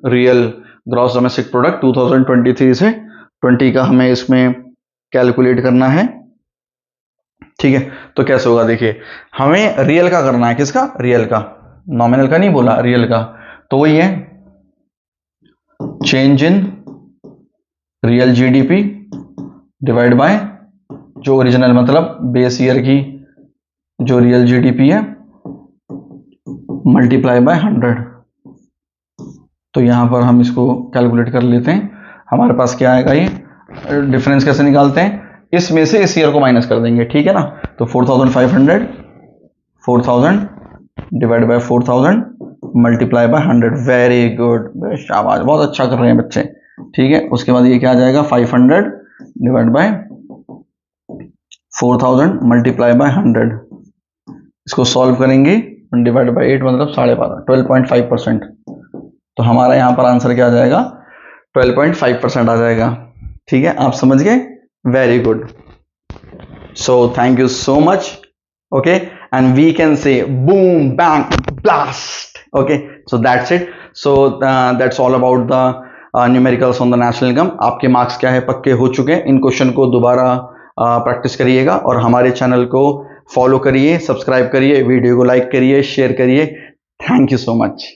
real gross domestic product 2023 से 20 का हमें इसमें कैलकुलेट करना है। ठीक है, तो कैसे होगा, देखिए हमें रियल का करना है, किसका, रियल का, नॉमिनल का नहीं बोला, रियल का। तो वही है change in real GDP divide bye जो ओरिजिनल मतलब बेस ईयर की जो रियल जीडीपी है मल्टीप्लाई बाय 100। तो यहां पर हम इसको कैलकुलेट कर लेते हैं, हमारे पास क्या आएगा, ये डिफरेंस कैसे निकालते हैं, इसमें से इस ईयर को माइनस कर देंगे। ठीक है ना, तो 4000 divide by 4000 multiply by 100। Very good, शाबाश, बहुत अच्छा कर रहे हैं बच्चे। ठीक है, उसके बाद ये क्या आ जाएगा, 500 डिवाइड बाय 4000 मल्टीप्लाई बाय 100। इसको सॉल्व करेंगे, डिवाइड बाय 8 मतलब 12.5, 12.5%। तो हमारा यहाँ पर आंसर क्या आ जाएगा, 12.5% आ जाएगा। ठीक है, आप समझ गए, very good. So thank you so much. Okay, and we can say boom bang blast. Okay, so that's it. So that's all about the numericals on the national income. आपके मार्क्स क्या है, पक्के हो चुके हैं। इन क्वेश्चन को दोबारा practice करिएगा और हमारे चैनल को फॉलो करिए, सब्सक्राइब करिए, वीडियो को लाइक करिए, शेयर करिए। Thank you so much.